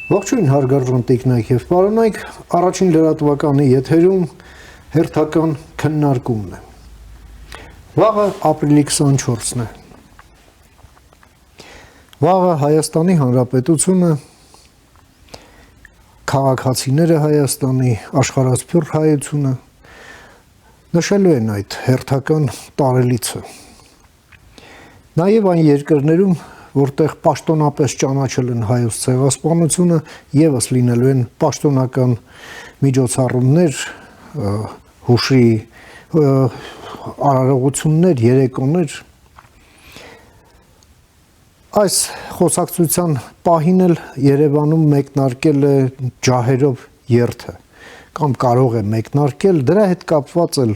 Ողջույն հարգարժան տիկնայք եւ պարոնայք, առաջին լրատվականի եթերում հերթական քննարկումն է։ Վաղը ապրիլի 24-ն է։ Վաղը Հայաստանի Հանրապետությունը, քաղաքացիները Հայաստանի, աշխարհասփյուռ հայությունը նշելու են այդ հերթական տարելիցը։ Նաեւ այն երկրներում, որտեղ պաշտոնապես ճանաչել են հայոց ցեղասպանությունը, եւս լինելու են պաշտոնական միջոցառումներ, հուշի արարողություններ, երեկոներ։ Այս խոսակցության պահին էլ Երևանում մեկնարկել է ջահերով երթը, կամ կարող է մեկնարկել, դրա հետ կապված էլ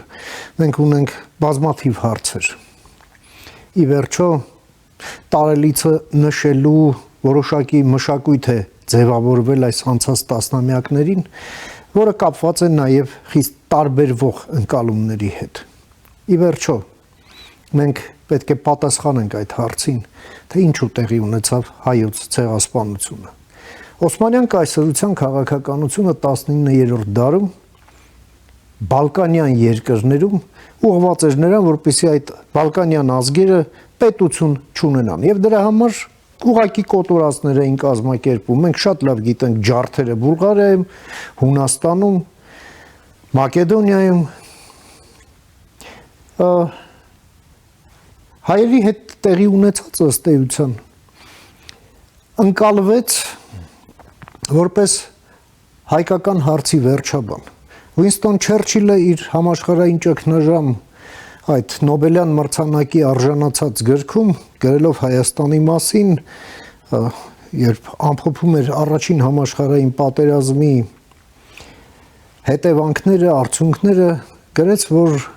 մենք ունենք բազմաթիվ հարցեր։ Ի վերջո տարելիցը նշելու որոշակի մշակույթ է ձևավորվել այս անցած տասնամյակներին, որը կապված է նաև խիստ տարբերվող ընկալումների հետ։ Ի վերջո, մենք պետք է պատասխանենք այդ հարցին, թե ինչու տեղի ունեցավ հայոց ցեղասպանությունը։ Օսմանյան կայսրության քաղաքականությունը 19-րդ դարում Բալկանյան երկրներում ուղղված էր նրան, որպեսզի այդ բալկանյան ազգերը պետություն չունենան, եւ դրա համար ուղղակի կոտորածներ էին կազմակերպում։ Մենք շատ լավ գիտենք ջարդերը Բուլղարիայում, Հունաստանում, Մակեդոնիայում։ Հայերի հետ տեղի ունեցած ըստ էության ընկալվեց որպես հայկական հարցի վերջաբան։ Ուինստոն Չերչիլը իր համաշխարհային ճգնաժամ այդ Նոբելյան մրցանակի արժանացած գրքում գրելով Հայաստանի մասին, երբ ամփոփում էր առաջին համաշխարհային պատերազմի հետևանքները, արդյունքները, գրեց, որ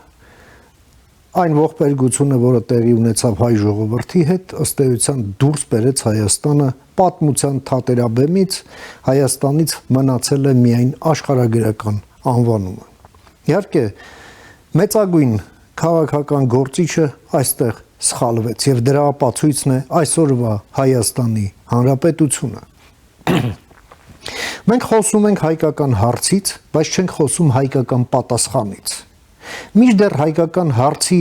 այն ողբերգությունը, որը տեղի ունեցավ հայ ժողովրդի հետ, ըստ էության դուրս բերեց Հայաստանը պատմության թատերաբեմից, Հայաստանից մնացել է միայն աշխարհագրական անվանումը։ Իհարկե, մեծագույն քաղաքական գործիչը այստեղ սխալվեց եւ դրա ապացույցն է այսօրվա Հայաստանի Հանրապետությունը։ Մենք խոսում ենք հայկական հարցից, բայց չենք խոսում հայկական պատասխանից։ Մինչդեռ հայկական հարցի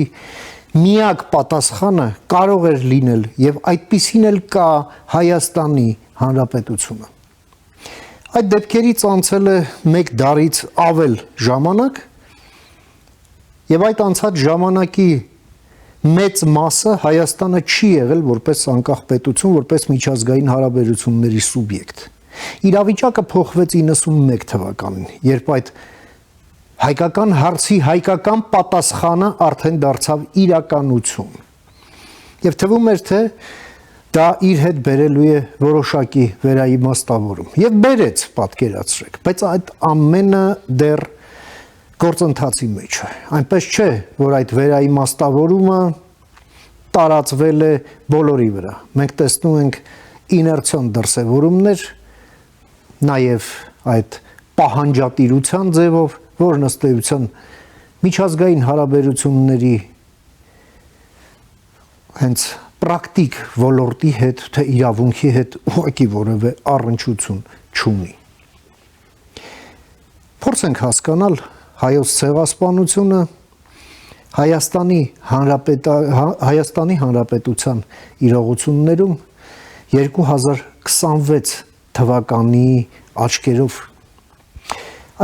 միակ պատասխանը կարող էր լինել եւ այդպիսին էլ կա Հայաստանի Հանրապետությունը։ Այդ դեպքերից անցել է 1 դարից ավել ժամանակ եւ այդ անցած ժամանակի մեծ մասը Հայաստանը չի եղել որպես անկախ պետություն, որպես միջազգային հարաբերությունների սուբյեկտ։ Իրավիճակը փոխվեց 91 թվականին, երբ այդ հայկական հարցի հայկական պատասխանը արդեն դարձավ իրականություն։ Եվ թվում էր, թե դա իր հետ բերելու է որոշակի վերաիմաստավորում։ Եվ բերեց, պատկերացրեք, բայց այդ ամենը դեռ գործընթացի մեջ է։ Այնպես չէ, որ այդ վերաիմաստավորումը տարածվել է բոլորի վրա։ Մենք տեսնում ենք իներցիոն դրսևորումներ, նաև այդ պահանջատիրության ձևով, որն ըստ էության միջազգային հարաբերությունների հենց պրակտիկ ոլորտի հետ, թե իրավունքի հետ ուղղակի որևէ առնչություն չունի։ Փորձենք հասկանալ հայոց ցեղասպանությունը Հայաստանի Հանրապետության իրողություններում 2026 թվականի աչքերով։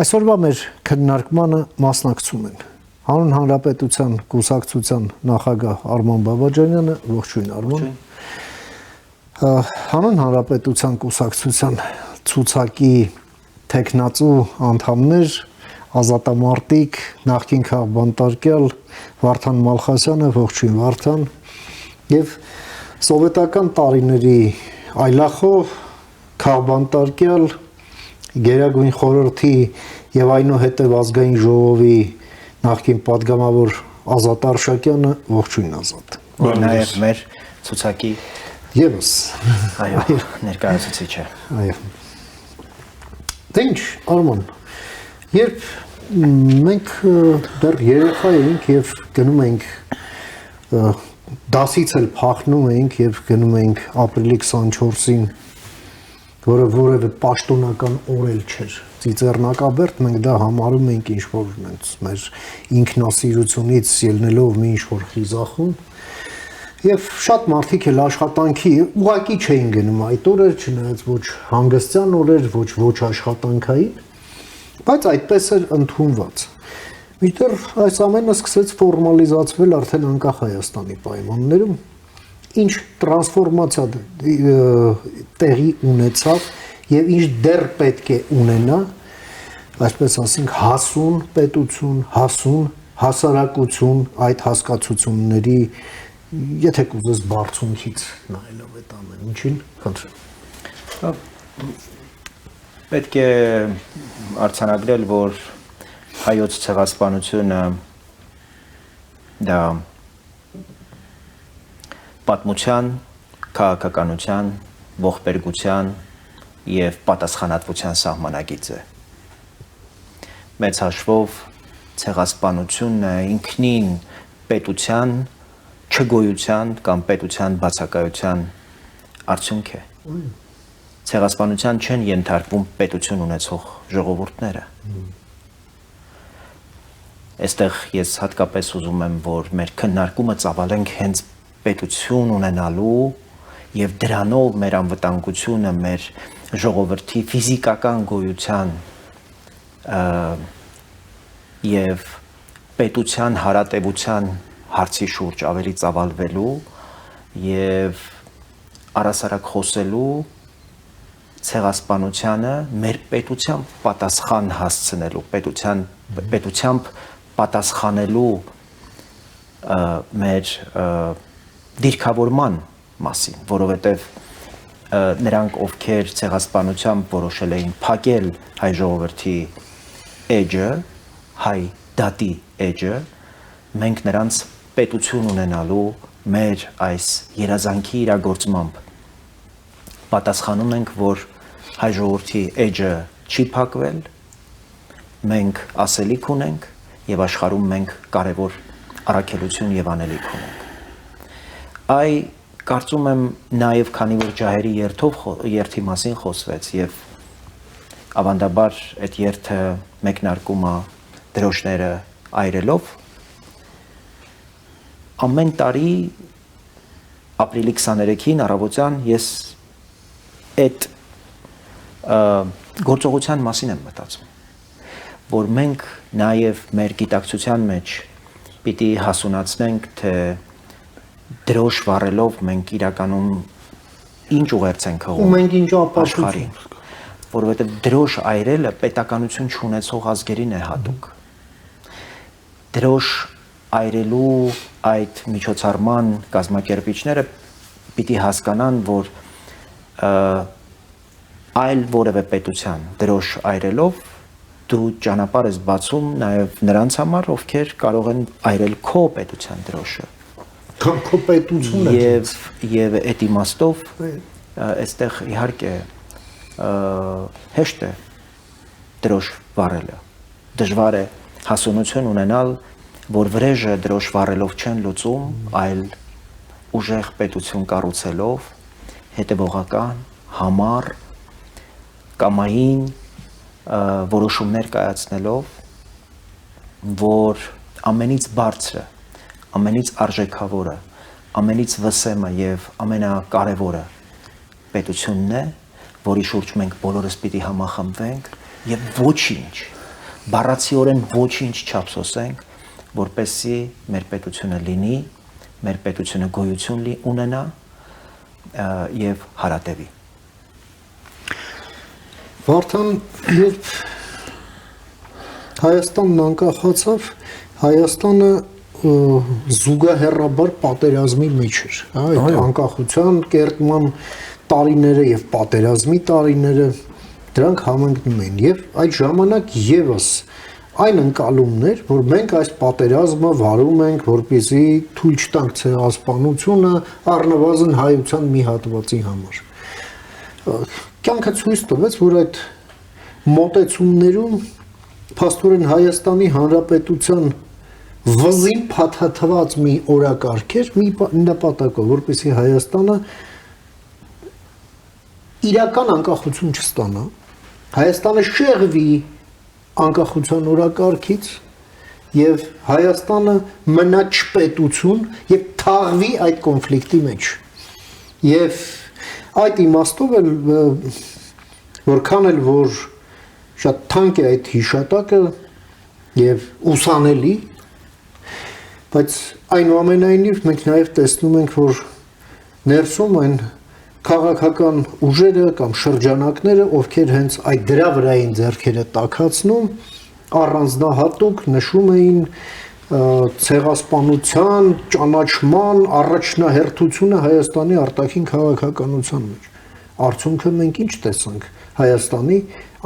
Այսօրվա մեր քննարկմանը մասնակցում են Հանուն Հանրապետության կուսակցության նախագահ Արման Բաբաջանյանը, ողջույն Արման։ Հանուն Հանրապետության կուսակցության ցուցակի տեխնացու անդամներ, ազատամարտիկ, նախկին քաղբանտարկյալ Վարդան Մալխասյանը, ողջույն Վարդան, եւ սովետական տարիների այլախոհ քաղբանտարկյալ Գերագույն խորհրդի եւ այնուհետեւ ազգային ժողովի նախկին падգամավոր Ազատ Արշակյանը, ողջույն Ազատ։ Նաև մեր ցուցակի եւս այո ներկայացուցիչ է։ Այո։ Դե ինչ, Արման, երբ մենք դեռ երեխա էինք եւ գնում էինք դասից էլ փախնում էինք եւ գնում էինք ապրիլի 24-ին որը որևէ պաշտոնական օրել չէր ծիծեռնակաբերդ, մենք դա համարում ենք ինչ-որ մեր ինքնասիրությունից ելնելով մի ինչ-որ խիզախում, եւ շատ մարդիկ էլ աշխատանքի ուղակի չէին գնում այդ օրեր, չնայած ոչ հանգստյան օրեր, ոչ աշխատանքային, բայց այդպես էր ընդունված։ Մինչդեռ այս ամենը սկսեց ֆորմալիզացվել արդեն անկախ Հայաստանի պայմաններում, ինչ տրանսֆորմացիա տեղի ունեցավ եւ ինչ դեռ պետք է ունենա, այսպես ասենք, հասուն պետություն, հասուն հասարակություն այդ հասկացությունների, եթե կուզես բարձունքից նայելով այդ ամեն ինչին, խնդրեմ։ Պետք է արձանագրել, որ հայոց ցեղասպանությունը դա պատմության, քաղաքականության, ողբերգության եւ պատասխանատվության սահմանագիծ է։ Մեծ հաշվով ցեղասպանությունն է ինքնին պետության չգոյության կամ պետության բացակայության արդյունք է։ Ցեղասպանության չեն ենթարկվում պետություն ունեցող ժողովուրդները։ Այստեղ ես հատկապես ուզում եմ, որ մեր քննարկումը ծավալենք հենց պետություն ունենալու եւ դրանով մեր անվտանգությունը, մեր ժողովրդի ֆիզիկական գոյության եւ պետության հարատեվության հարցի շուրջ ավելի ծավալվելու եւ առասարակ խոսելու ցեղասպանությանը մեր պետությամբ պատասխան հասցնելու, պետությամբ պատասխանելու մեր դիրքավորման մասին, որովհետև նրանք, ովքեր ցեղասպանությամբ որոշել էին փակել հայ ժողովրդի էջը, հայ դատի էջը, մենք նրանց պետություն ունենալու մեր այս երազանքի իրագործմամբ պատասխանում ենք, որ հայ ժողովրդի էջը չի փակվել, մենք ասելիք ունենք եւ աշխարհում մենք կարևոր առաքելություն եւ անելիք ունենք։ Այ կարծում եմ նաև քանի որ ջահերի երթի մասին խոսվեց եւ ավանդաբար այդ երթը մեկնարկում է դրոշները այրելով ամեն տարի ապրիլի 23-ին առավոտյան ես այդ գործողության մասին եմ մտածում, որ մենք նաև մեր գիտակցության մեջ պիտի հասունացնենք, թե դրոշ վառելով մենք իրականում ինչ ուղերձ ենք հղում։ Ու մենք ինչ ապաշխարում, որովհետև դրոշ այրելը պետականություն չունեցող ազգերին է հատուկ։ Դրոշ այրելու այդ միջոցառման կազմակերպիչները պիտի հասկանան, որ այլ որևէ պետության դրոշ այրելով դու ճանապարհ ես բացում նաև նրանց համար, ովքեր կարող են այրել քո պետության դրոշը։ Կամ քո պետությունը։ Եվ այդ իմաստով այստեղ իհարկե հեշտ է դրոշ վառելը։ Դժվար է հասունություն ունենալ, որ վրեժը դրոշ վառելով չեն լուծում, այլ ուժեղ պետություն կառուցելով, հետևողական, համառ, կամային որոշումներ կայացնելով, որ ամենից բարձրը, ամենից արժեքավորը, ամենից վսեմը եւ ամենակարևորը պետությունն է, որի շուրջ մենք բոլորս պիտի համախմբվենք եւ ոչինչ, բառացիորեն ոչինչ չափսոսենք, որպեսզի մեր պետությունը լինի, մեր պետությունը գոյություն ունենա եւ հարատևի։ Վարդան, երբ Հայաստանն անկախացավ, Հայաստանը զուգահեռաբար պատերազմի մեջ էր, այդ անկախության կերտման տարիները եւ պատերազմի տարիները դրանք համընկնում են եւ այդ ժամանակ եւս այն ընկալումներ, որ մենք այս պատերազմը վարում ենք, որպեսզի թույլ չտանք ցեղասպանությունը առնվազն հայության մի հատվածի համար։ Կյանքը ցույց տվեց, որ այդ մոտեցումներում փաստորեն Հայաստանի Հանրապետության վզին փաթաթված մի օրակարգ էր, մի նպատակով, որպեսզի Հայաստանը իրական անկախություն չստանա, Հայաստանը շեղվի անկախության օրակարգից եւ Հայաստանը մնա չպետություն եւ թաղվի այդ կոնֆլիկտի մեջ։ Եվ այդ իմաստով էլ որքան էլ որ շատ թանկ է այդ հիշատակը եւ ուսանելի, բայց այնուամենայնիվ մենք նաեւ տեսնում ենք, որ ներսում այն քաղաքական ուժերը կամ շրջանակները, ովքեր հենց այդ դրա վրային ձեռքերը տաքացնում, առանձնահատուկ նշում էին ցեղասպանության, ճանաչման առաջնահերթությունը Հայաստանի արտաքին քաղաքականության մեջ։ Արդյունքը մենք ինչ տեսանք։ Հայաստանի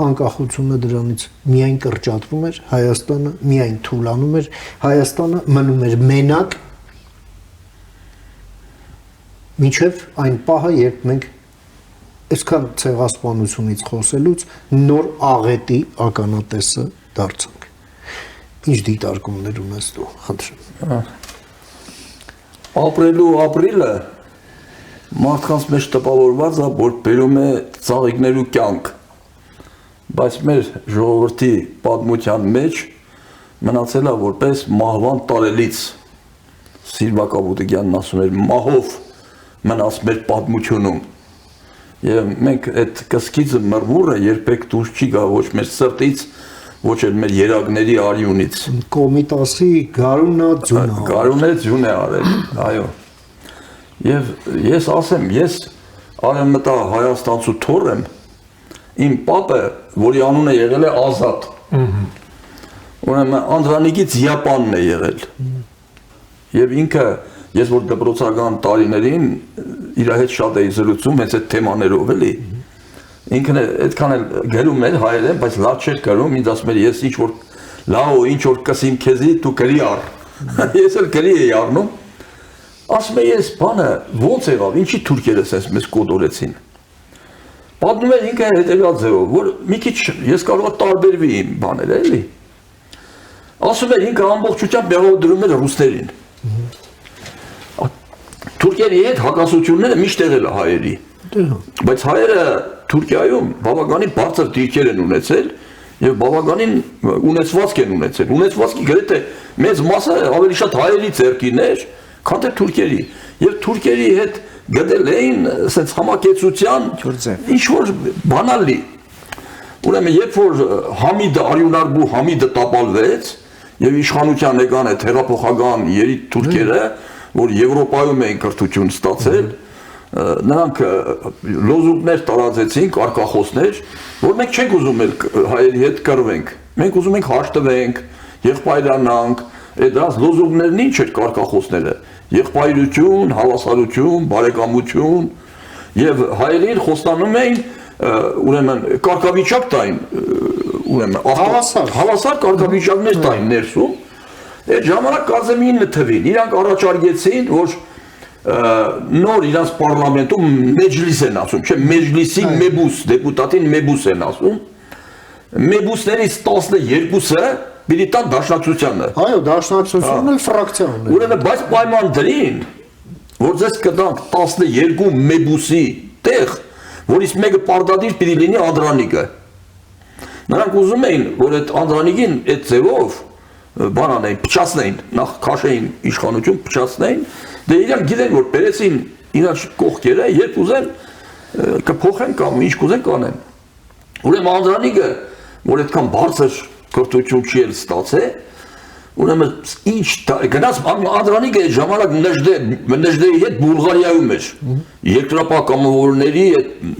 անկախությունը դրանից միայն կրճատվում էր, Հայաստանը միայն թուլանում էր, Հայաստանը մնում էր մենակ, մինչև այն պահը, երբ մենք այսքան ցեղասպանությունից խոսելուց նոր աղետի ականատեսը դարձանք։ Ինչ դիտարկումներ ունես դու, խնդրեմ։ Ապրելու ապրիլը մարդկանց մեջ տպավորված է, որ բերում է ծաղիկներու կյանք, բայց մեր ժողովրդի պատմության մեջ մնացել է որպես մահվան տարելից։ Սիլվա Կապուտիկյանն ասում էր մահով մնաց մեր պատմությունում։ Եվ մենք այդ կսկիծը մրմուրը երբեք դուրս չի գա ոչ մեր սրտից, ոչ էլ մեր երակների արյունից։ Կոմիտասի գարունա ձյունը։ Գարունը ձյուն է արել, այո։ Եվ ես ասեմ, ես արևմտա Հայաստանցու թոռ եմ, իմ պապը, որի անունը եղել է Ազատ։ Ուրեմն Անդրանիկից Յապանն է եղել։ Եվ ինքը ես որ դպրոցական տարիներին իր հետ շատ էի զրուցում հենց այդ թեմաներով էլի։ Ինքն այդքան էլ գրում էր հայերեն, բայց լավ չէր գրում, ինձ ասում էր ես ինչ որ լավ ինչ որ կսիմ քեզի դու գրի առ։ Ես էլ գրի էի առնում։ Ասում եմ ես բանը ո՞նց եղավ, ինչի թուրքերը sense մեզ կոդորեցին։ Պատմում էր ինքը հետևյալ ձևով, որ մի քիչ ես կարող եմ տարբերվի իմ բաները էլի։ Ասում էր ինքը ամբողջությամբ մեղադրում էր ռուսներին։ Թուրքերի հետ հակասությունները միշտ եղել է հայերի։ Բայց հայերը Թուրքիայում բավականին բարձր դիրքեր են ունեցել եւ բավականին ունեցվածք են ունեցել։ Ունեցվածքի գրեթե մեծ մասը ավելի շատ հայերի ձեռքին էր, քան թե թուրքերի։ Եվ թուրքերի հետ գտել էին ասենց համակեցության ինչ որ բանալի։ Ուրեմն երբ որ Համիդը արյունարբու Համիդը տապալվեց եւ իշխանության եկան այդ հեղափոխական երիտ թուրքերը, որ Եվրոպայում էին կրթություն ստացել, նրանք լոզունգներ տարածեցին, կարգախոսներ, որ մենք չենք ուզում հայերի հետ կռվենք, մենք ուզում ենք հաշտվենք, եղբայրանանք, դրանց լոզունգներն ինչ էր կարգախոսները, եղբայրություն, հավասարություն, բարեկամություն, եւ հայերին խոստանում էին, ուրեմն կարգավիճակ տային, ուրեմն հավասար կարգավիճակներ տային ներսում։ Այդ ժամանակ կարծեմ 9 թվին իրանք առաջարկեցին, որ նոր իրանց պարլամենտում մեջլիս են ասում, չէ, մեջլիսի մեբուս, դեպուտատին մեբուս են ասում, մեբուսներից 12-ը պիտի տան դաշնակցությանը։ Այո, դաշնակցությունն էլ ֆրակցիան է։ Ուրեմն բայց պայման դրին, որ ձեզ կտանք 12 մեբուսի տեղ, որից մեկը պարտադիր պիտի լինի Անդրանիկը։ Նրանք ուզում էին, որ այդ Անդրանիկին այդ ձևով բանանային, փչացնեին, նախ քաշեին իշխանություն, փչացնեին, դե իրանք գիտեն, որ բերեցին իրաց կողքերը, երբ ուզեն կփոխեն կամ ինչ կուզեն կանեն։ Ուրեմն Անդրանիկը, որ այդքան բարձր կրթություն չի էլ ստացել, ուրեմն ինչ գնաց Անդրանիկը այդ ժամանակ Նժդեի հետ Բուլղարիայում էր, երկրապահ-կամավորների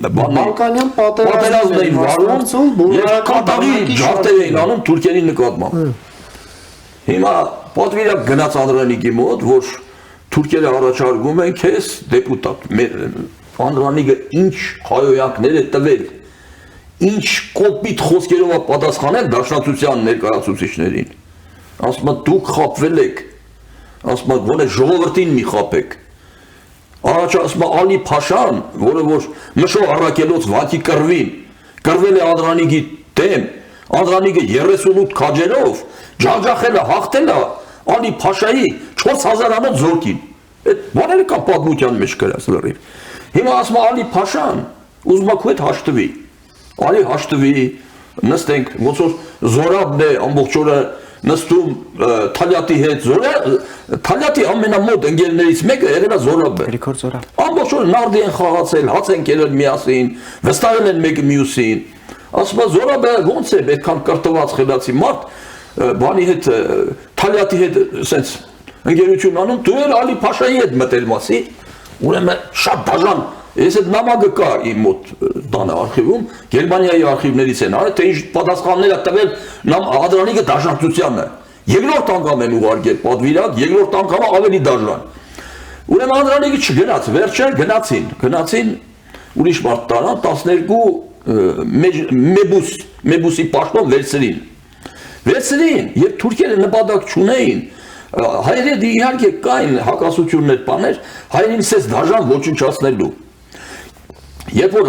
Բալկանյան պատերազմներին վարում եւ կատաղի ջարդեր էին անում թուրքերի նկատմամբ։ Հիմա պատվիրակ գնաց Անդրանիկի մոտ, որ թուրքերը առաջարկում են քեզ դեպուտատ, Անդրանիկը ինչ հայոյանքներ է տվել, ինչ կոպիտ խոսքերով է պատասխանել դաշնակցության ներկայացուցիչներին։ Ասում է դուք խաբվել եք, ասում է գոնե ժողովրդին մի խաբեք։ Առաջ ասում է Ալի Փաշան, որը որ մշո առաքելոց վանքի կռվել է Անդրանիկի դեմ, Անդրանիկը 38 քաջերով ջախջախել է, հաղթել է Ալի Փաշայի 4000-անոց զորքին։ Այդ բաները կա պատմության մեջ գրած լրիվ։ Հիմա ասում է Ալի Փաշան, ուզում եք հետ հաշտվի։ Արի հաշտվի, նստենք, ոնց որ Զորաբն է ամբողջ օրը նստում Թալյատի հետ, Թալյատի ամենամոտ ընկերներից մեկը եղել է Զորաբը։ Գրիգոր Զորաբ։ Ամբողջ օրը նարդի են խաղացել, հաց են կերել միասին, վստահել են մեկը մյուսին։ Ասում է Զորաբը ոնց է այդքան կրտված խելացի մարդ, բանի հետ Թալյատի հետ սենց ընկերություն անում, դու էլ Ալի Փաշայի հետ մտել մասի, ուրեմն շատ դաժան, ես այդ նամակը կա իմ մոտ տանը արխիվում, Գերմանիայի արխիվներից են արել, թե ինչ պատասխաններ է տվել Ադրանիկը դաշնակցությանը։ Երկրորդ անգամ են ուղարկել պատվիրակ, երկրորդ անգամը ավելի դաժան։ Ուրեմն Անդրանիկը չգնաց, վերջը գնացին ուրիշ մարդ տարան 12 մեբուսի պաշտոն վերցրին, եւ թուրքերը նպատակ չունեին, հայերդ իհարկե կային հակասություններ, բաներ, հայերին սես դաժան ոչնչացնելու։ Երբ որ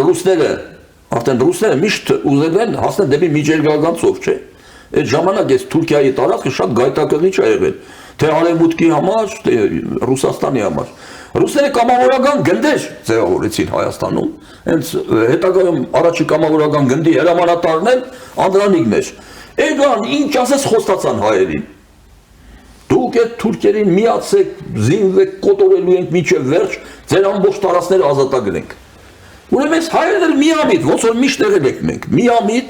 ռուսները միշտ ուզել են հասնել դեպի միջերգական ծով, չէ։ Այդ ժամանակ այս Թուրքիայի տարածքը շատ գայթակղիչ է եղել, թե արևմուտքի համար, թե Ռուսաստանի համար։ Ռուսները կամավորական գնդեր ձևավորեցին Հայաստանում, հենց հետագայում առաջի կամավորական գնդի հրամանատարն էլ Անդրանիկն էր։ Եկան, ինչ ասես խոստացան հայերին։ Դուք այդ թուրքերին միացեք, զինվեք, կոտորելու ենք մինչև վերջ, ձեր ամբողջ տարածքները ազատագրենք։ Ուրեմն այս հայերն էլ միամիտ, ոնց որ միշտ եղել ենք մենք, միամիտ,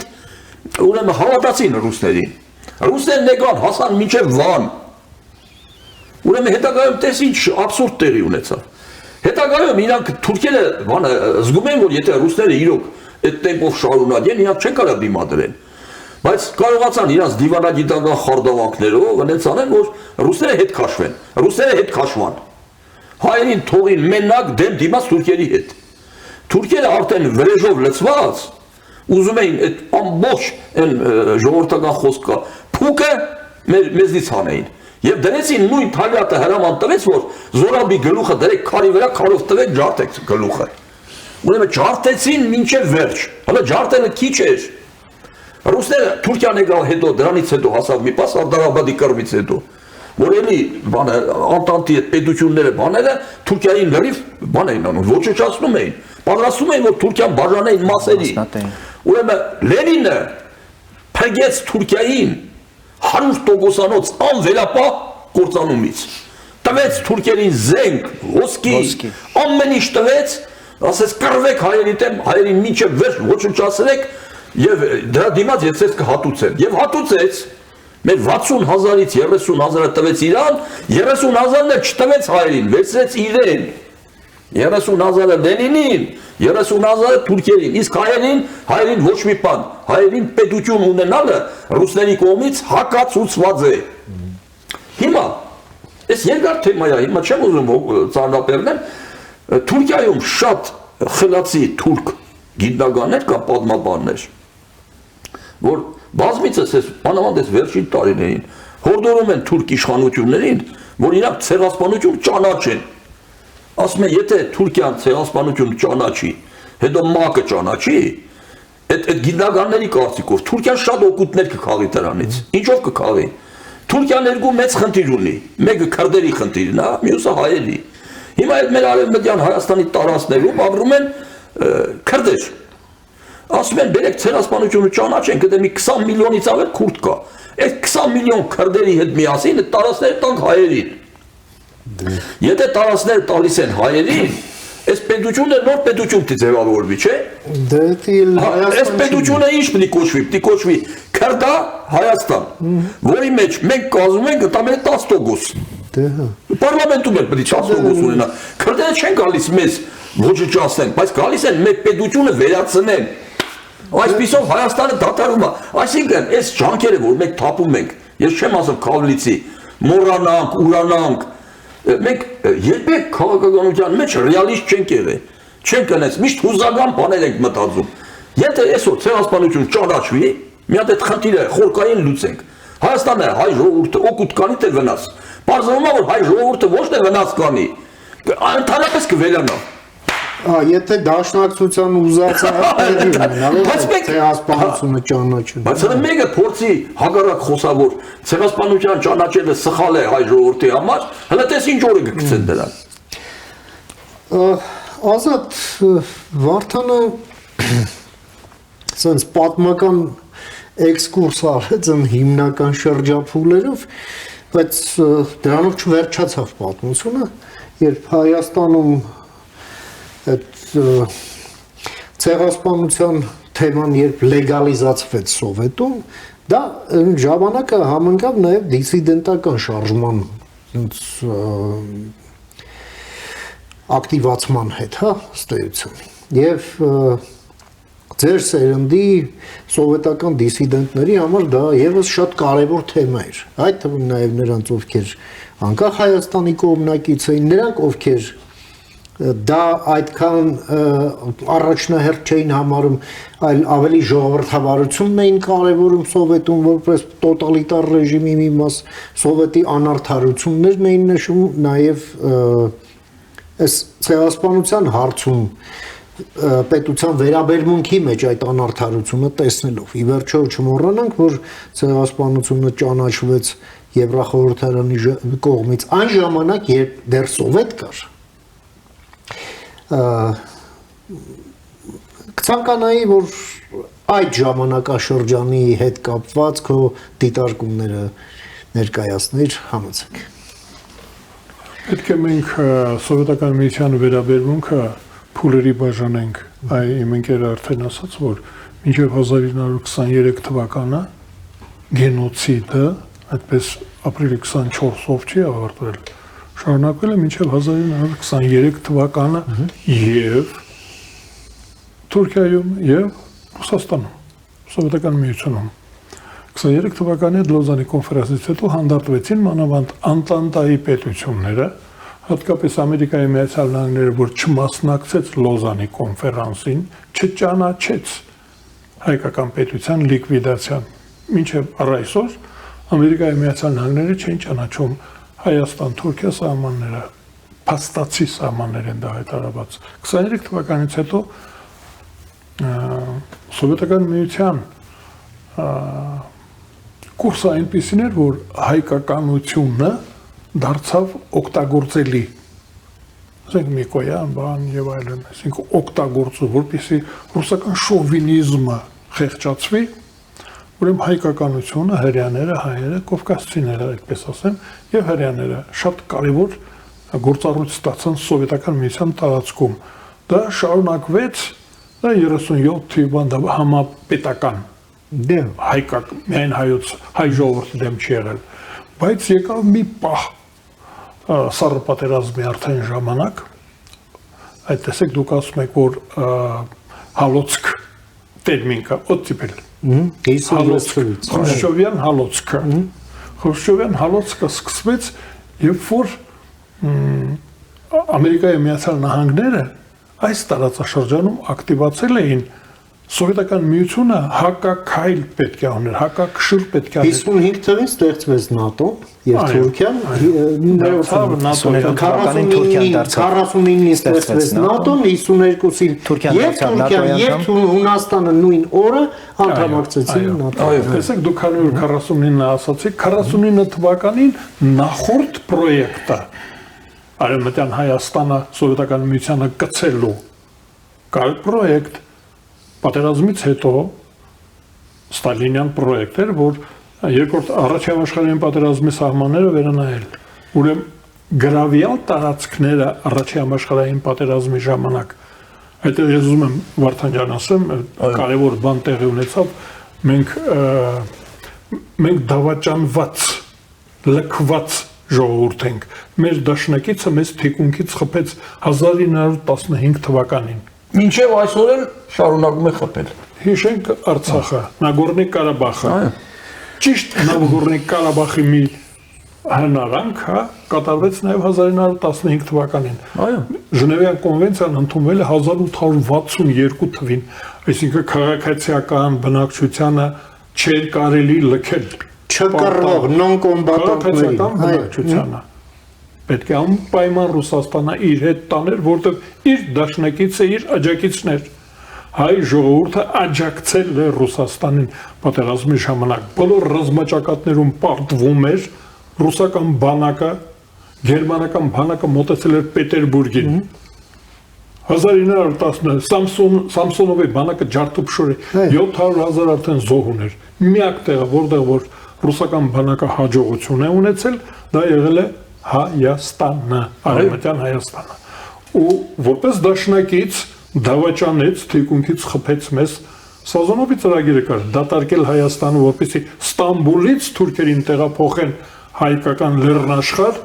ուրեմն հավատացին ռուսներին։ Ռուսներն եկան, հասան մինչև Վան։ Ուրեմն հետագայում տես ինչ աբսուրդ տեղի ունեցավ։ Հետագայում իրանք թուրքերը զգում են, որ եթե ռուսները իրոք այդ տեմպով շարունակեն, իրանք չեն կարող դիմադրել։ Բայց կարողացան իրանք դիվանագիտական խարդավանքներով այնց անեն, որ ռուսները հետ քաշվեն, ռուսները հետ քաշվան։ Հայերին թողին մենակ դեմ դիմաց թուրքերի հետ։ Թուրքերը արդեն վրեժով լցված ուզում էին այդ ամբողջ ժողովրդական խոսքը փուկը մեզնից հանեին։ Եվ դրեցին նույն Թալյատը հրաման տվեց, որ Զորաբի գլուխը դրեք քարի վրա, քարով տվեք, ջարդեք գլուխը։ Ուրեմն ջարդեցին մինչև վերջ։ Հələ ջարդելը քիչ էր։ Ռուսները Թուրքիան եկավ հետո, դրանից հետո հասավ մի պաս Արտարաբադի կռվից հետո, որ էլի Անտանտի այդ պետությունները բաները Թուրքիային լրիվ բան էին անում, ոչնչացնում էին, պատրաստում էին, որ Թուրքիան բաժանեին մասերի։ Ուրեմն Լենինը փրկեց Թուրքիային 100%-անոց անվերապահ կործանումից։ Տվեց թուրքերին զենք, ոսկի, ամեն ինչ տվեց, ասես կռվեք հայերի դեմ, հայերին մինչև վերջ ոչնչացրեք եւ դրա դիմաց ես կհատուցեմ։ Եվ հատուցեց, մեր 60,000-ից 30,000-ը տվեց իրան, 30,000-ն էլ չտվեց հայերին, վերցրեց իրեն։ 30,000-ը Լենինին, 30,000-ը թուրքերին, իսկ հայերին ոչ մի բան, հայերին պետություն ունենալը ռուսների կողմից հակացուցված է։ Հիմա, այս երկար թեմա է, հիմա չեմ ուզում ծանրաբեռնեմ, Թուրքիայում շատ խելացի թուրք գիտնականներ կամ պատմաբաններ, որ բազմիցս մանավանդ այս վերջին տարիներին հորդորում են թուրք իշխանություններին, որ իրանք ցեղասպանություն ճանաչեն։ Ասում են, եթե Թուրքիան ցեղասպանություն ճանաչի, հետո ՄԱԿ-ը ճանաչի, այդ գիտնականների կարծիքով Թուրքիան շատ օգուտներ կքաղի դրանից։ Ինչով կքաղի։ Թուրքիան երկու մեծ խնդիր ունի։ Մեկը քրդերի խնդիրն է, մյուսը հայերի։ Հիմա այդ մեր արևմտյան Հայաստանի տարածքներում ապրում են քրդեր։ Ասում են, բերեք ցեղասպանությունը ճանաչեն, գտե մի 20 միլիոնից ավել քուրդ կա։ Այդ 20 միլիոն քրդերի հետ միասին այդ տարածքները տանք հայերին։ Եթե տարածքները տալիս են հայերին, այս պետությունը նոր պետություն պիտի ձևավորվի, չէ։ Այս պետությունը ինչ պիտի կոչվի, պիտի կոչվի Քրդա Հայաստան, որի մեջ մենք կազմում ենք ընդամենը 10%։ Պարլամենտում էլ պիտի 10% ունենա։ Քրդերը չեն գալիս մեզ ոչնչացնեն, բայց գալիս են մեր պետությունը վերացնեն։ Այսպիսով Հայաստանը դադարում է։ Այսինքն, այս ջանքերը, որ մենք թափում ենք, ես չեմ ասում քավլիցի, մոռանանք, ուրանանք, մենք երբեք քաղաքականության մեջ ռեալիստ չենք եղել, չենք կնես, միշտ հուզական բաներ ենք մտածում։ Եթե այսօր ցեղասպանություն ճանաչվի, մի հատ այդ խնդիրը խորքային լուծենք։ Հայաստանը հայ ժողովուրդը օգուտ կանի թե վնաս։ Պարզվում է, որ հայ ժողովուրդը ոչ թե վնաս կանի, ընդհանրապես կվերանա։ Եթե դաշնակցության ուզածահետերի ունենալով ցեղասպանությունը ճանաչում։ Բայց դա մեկը փորձի հակառակ խոսավոր ցեղասպանության ճանաչելը սխալ է հայ ժողովրդի համար, հələ տես ինչ օրը կգցեն դրան։ Ազատ Վարդանը սենց պատմական էքսկուրս արեց այն հիմնական շրջափուլերով, բայց դրանով չվերջացավ պատմությունը, երբ Հայաստանում այդ ցեղասպանության թեման երբ լեգալիզացվեց Սովետում, դա ժամանակը համընկավ նաև դիսիդենտական շարժման ակտիվացման հետ, հա, ըստ էության։ Եվ ձեր սերնդի սովետական դիսիդենտների համար դա եւս շատ կարևոր թեմա էր։ Այդ թվում նաև նրանց, ովքեր անկախ Հայաստանի կողմնակից էին, նրանք, ովքեր դա այդքան առաջնահերթ չէին համարում, այլ ավելի ժողովրդավարությունն էին կարևորում Սովետում որպես տոտալիտար ռեժիմի մի մաս, Սովետի անարդարություններն էին նշում, նաև այս ցեղասպանության հարցում պետության վերաբերմունքի մեջ այդ անարդարությունը տեսնելով։ Ի վերջո չմոռանանք, որ ցեղասպանությունը ճանաչվեց Եվրախորհրդարանի կողմից այն ժամանակ, երբ դեռ Սովետ կար։ Կցանկանայի, որ այդ ժամանակաշրջանի հետ կապված քո դիտարկումները ներկայացնիր, համեցեք։ Պետք է մենք սովետական միության վերաբերմունքը փուլերի բաժանենք, իմ ընկերը արդեն ասաց, որ մինչև 1923 թվականը գենոցիդը, այդպես ապրիլի 24-ով չի ավարտվել, շարունակվել է մինչև 1923 թվականը և Թուրքիայում և Ռուսաստանում, Սովետական միությունում։ 23 թվականի Լոզանի կոնֆերանսից հետո հանդարտվեցին մանավանդ Անտանտայի պետությունները, հատկապես Ամերիկայի Միացյալ Նահանգները, որ չմասնակցեց Լոզանի կոնֆերանսին, չճանաչեց հայկական պետության լիկվիդացիան։ Մինչև առ այսօր Ամերիկայի Միացյալ Նահանգները չեն ճանաչում Հայաստան-Թուրքիա սահմանները, փաստացի սահմաններ են դա հայտարարված։ 23 թվականից հետո Սովետական միության կուրսը այնպիսին էր, որ հայկականությունը դարձավ օգտագործելի։ Ասենք Միկոյան, բան եւ այլն, այսինքն օգտագործու, որպեսզի ռուսական շովինիզմը խեղճացվի, ուրեմն հայկականությունը, հրեաները, հայերը, կովկասցիները, այդպես ասեմ, եւ հրեաները շատ կարեւոր գործառույթ ստացան սովետական միության տարածքում։ Դա շարունակվեց 37 թվականին համապետական դեմ միայն հայ ժողովրդի դեմ չի եղել, բայց եկավ մի պահ սառը պատերազմի արդեն ժամանակ, այդ տեսեք դուք ասում եք, որ հալոցք տերմին կա, օտիպել, Խրուշչովյան հալոցքը, Խրուշչովյան հալոցքը սկսվեց, երբ որ Ամերիկայի Միացյալ Նահանգները այս տարածաշրջանում ակտիվացել էին Սովետական միությունը հակաքայլ պետք է աներ, հակակշիռ պետք է աներ։ 55 թվականին ստեղծվեց ՆԱՏՕ-ն եւ Թուրքիան, 49-ին ստեղծվեց ՆԱՏՕ-ն, 52-ին Թուրքիան եւ Հունաստանը նույն օրը անդամակցեցին ՆԱՏՕ-ին։ Այո, տեսեք դուք 149 ասացիք, 49 թվականին նախորդ պրոյեկտը Արևմտյան Հայաստանը Սովետական միությանը կցելու կար պրոյեկտ պատերազմից հետո Ստալինյան պրոյեկտ էր, որ երկրորդ առաջին աշխարհային պատերազմի սահմանները վերանայել։ Ուրեմն գրավյալ տարածքները առաջին աշխարհային պատերազմի ժամանակ, այդտեղ ես ուզում եմ Վարդան ջան ասեմ, կարևոր բան տեղի ունեցավ, մենք դավաճանված, լքված ժողովուրդ ենք։ Մեր դաշնակիցը մեզ թիկունքից խփեց 1915 թվականին։ Մինչև այսօր էլ շարունակում է խփել։ Հիշենք Արցախը, Նագորնի Ղարաբաղը։ Ճիշտ Նագորնի Ղարաբաղի մի հնարանք, կատարվեց նաև 1915 թվականին։ Այո։ Ժնևյան կոնվենցիան ընդունվել է 1862 թվականին, այսինքն քաղաքացիական բնակչությանը չէր կարելի լքել։ Չկռվող նոն-կոմբատանտների բնակչությանը։ Պետք է անպայման Ռուսաստանը իր հետ տաներ, որտեղ իր դաշնակիցը, իր աջակիցներ։ Հայ ժողովուրդը աջակցել է Ռուսաստանին պատերազմի ժամանակ։ Բոլոր ռազմաճակատներում պարտվում էր ռուսական բանակը, գերմանական բանակը մոտեցել էր Պետերբուրգին։ 1910 Սամսոնովի բանակը ջարդուփշորի 700,000 արդեն զոհ ուներ։ Միակ տեղը, որտեղ որ ռուսական բանակը հաջողություն է ունեցել, դա եղել է Հայաստանը, Արևմտյան Հայաստանը։ Ու որպես դաշնակից դավաճանեց, թիկունքից խփեց մեզ Սազոնովի ծրագիրը կար դատարկել Հայաստանը, որպեսզի Ստամբուլից թուրքերին տեղափոխեն հայկական լեռնաշխարհ,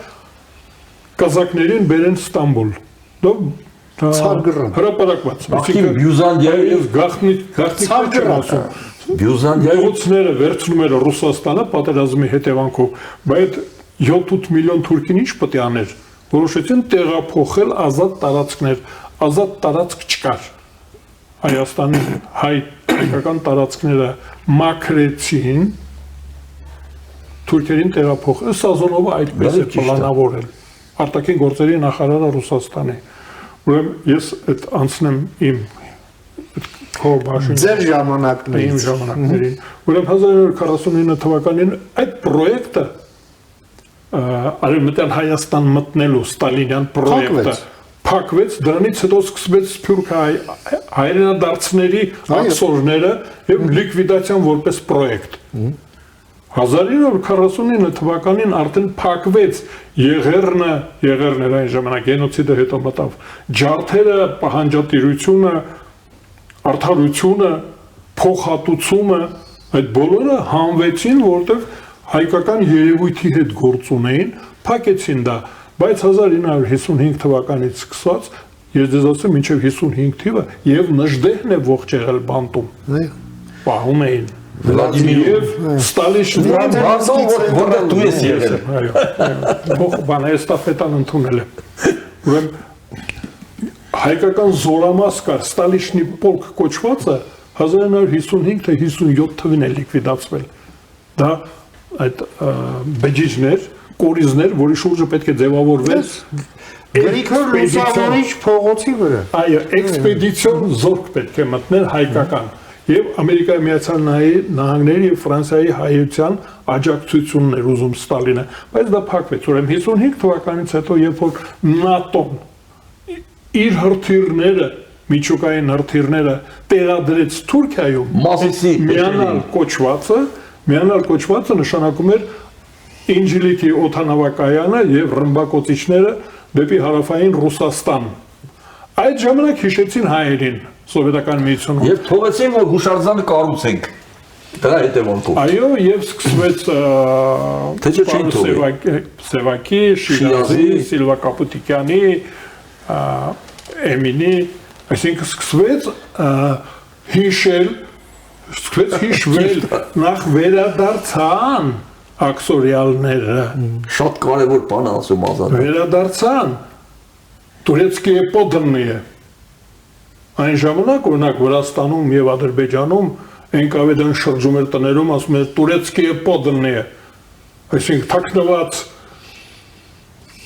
կազակներին բերեն Ստամբուլ։ Հրապարակված։ Բյուզանդիայի գաղտնիքներ չեմ ասում։ Բյուզանդիայիցները վերցնում էր Ռուսաստանը պատերազմի հետևանքով, բայց 7-8 միլիոն թուրքին ինչ պետք է աներ։ Որոշեցին տեղափոխել ազատ տարածքներ, ազատ տարածք չկար։ Հայաստանի հայկական տարածքները մաքրեցին, թուրքերին տեղափոխել, Սազոնովը այդպես է պլանավորել։ Արտաքին գործերի նախարարը Ռուսաստանի։ Ուրեմն ես այդ անցնեմ իմ ձեր ժամանակներին։ Ուրեմն 1949 թվականին այդ պրոյեկտը Արևմտյան Հայաստան մտնելու Ստալինյան պրոյեկտը փակվեց, դրանից հետո սկսվեց սփյուռք հայրենադարձների աքսորները եւ լիկվիդացիան որպես պրոյեկտ։ 1949 թվականին արդեն փակվեց Եղեռնը էր այն ժամանակ գենոցիդը հետո մտավ, ջարդերը, պահանջատիրությունը, արդարությունը, փոխհատուցումը, այդ բոլորը հանվեցին, որտեղ հայկական երևույթի հետ գործ ունեին, փակեցին դա, բայց 1955 թվականից սկսած, ես ձեզ ասեմ, մինչև 55 թիվը եւ Նժդեհն է ողջ եղել բանտում։ Պահում էին Վլադիմիր Ստալինի որտեղ դու ես եղել։ Այո, բանը էստաֆետան ընդունել է։ Ուրեմն հայկական զորամաս կար, Ստալինի պոլք կոչվածը 1955 թե 57 թվին է լիկվիդացվել։ Դա այդ բջիջներ, կորիզներ, որի շուրջը պետք է ձևավորվեն Գրիգոր Լուսավորիչ փողոցի վրա։ Այո, էքսպեդիցիոն զորք պետք է մտնել հայկական։ Եվ Ամերիկայի Միացյալ Նահանգների եւ Ֆրանսիայի հայության աջակցությունն էր ուզում Ստալինը, բայց դա փակվեց։ Ուրեմն 55 թվականից հետո, երբ որ ՆԱՏՕ-ն իր հրթիռները, միջուկային հրթիռները տեղադրեց Թուրքիայում, միանալ կոչվածը նշանակում էր Ինջիլիկի օդանավակայանը եւ ռմբակոծիչները դեպի հարավային Ռուսաստան։ Այդ ժամանակ հիշեցին հայերին սովետական միությունում։ Եվ թողեցին, որ հուշարձանը կառուցենք։ Դրա հետևանքով։ Այո, եւ սկսվեց Սևակի, Շիրազի, Սիլվա Կապուտիկյանի, Էմինի, այսինքն սկսվեց հիշվել, նախ վերադարձան աքսորիալները։ Շատ կարևոր բան է ասում Ազատ։ Վերադարձան Турецкие подданные։ Այն ժամանակ օրինակ Վրաստանում եւ Ադրբեջանում NKVD-ն շրջում էր տներում, ասում էր Турецкие подданные։ Այսինքն թաքնված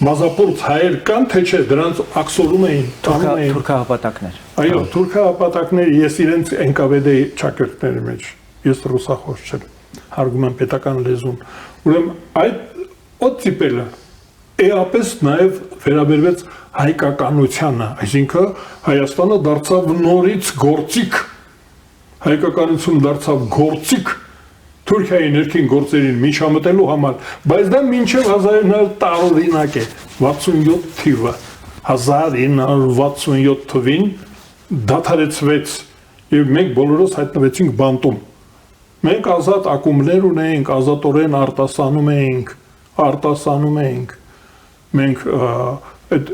մազապուրց հայեր կան թե չէ, դրանց աքսորում էին, տանում էին թուրքահապատակներ։ Այո, թուրքահապատակներ, ես իրենց NKVD-ի ճակերտների մեջ, ես ռուսախոս չեմ, հարգում եմ պետական լեզուն։ Ուրեմն այդ օտիպելը էապես նաև վերաբերվեց հայկականությանը, այսինքն Հայաստանը դարձավ նորից գործիք, հայկականություն դարձավ գործիք Թուրքիայի ներքին գործերին միջամտելու համար, բայց դա մինչև 1900 տարօրինակ է, 67 թիվը, 1967 թվին դադարեցվեց եւ մենք բոլորս հայտնվեցինք բանտում։ Մենք ազատ ակումբներ ունեինք, ազատորեն արտասանում էինք։ Մենք այդ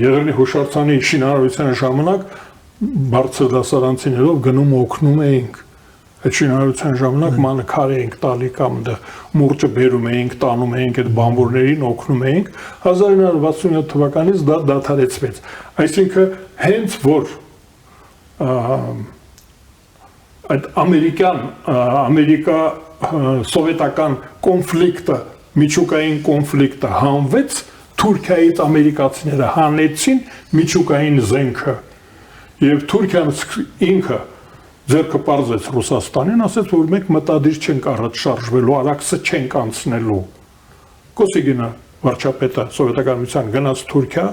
Եղեռնի հուշարձանի շինարարության ժամանակ բարձր դասարանցիներով գնում օգնում էինք։ Այդ շինարարության ժամանակ մանքար էինք տալի կամ մուրճը բերում էինք, տանում էինք այդ բամբուրներին, օգնում էինք։ 1967 թվականից դա դադարեցվեց։ Այսինքն հենց որ այդ ամերիկա-սովետական կոնֆլիկտը, միջուկային կոնֆլիկտը հանվեց, Թուրքիայից ամերիկացիները հանեցին միջուկային զենքը եւ Թուրքիան ինքը ձեռքը պարզեց Ռուսաստանին, ասեց, որ մենք մտադիր չենք առաջ շարժվելու, Արաքսը չենք անցնելու։ Կոսիգինը վարչապետը սովետական միության գնաց Թուրքիա,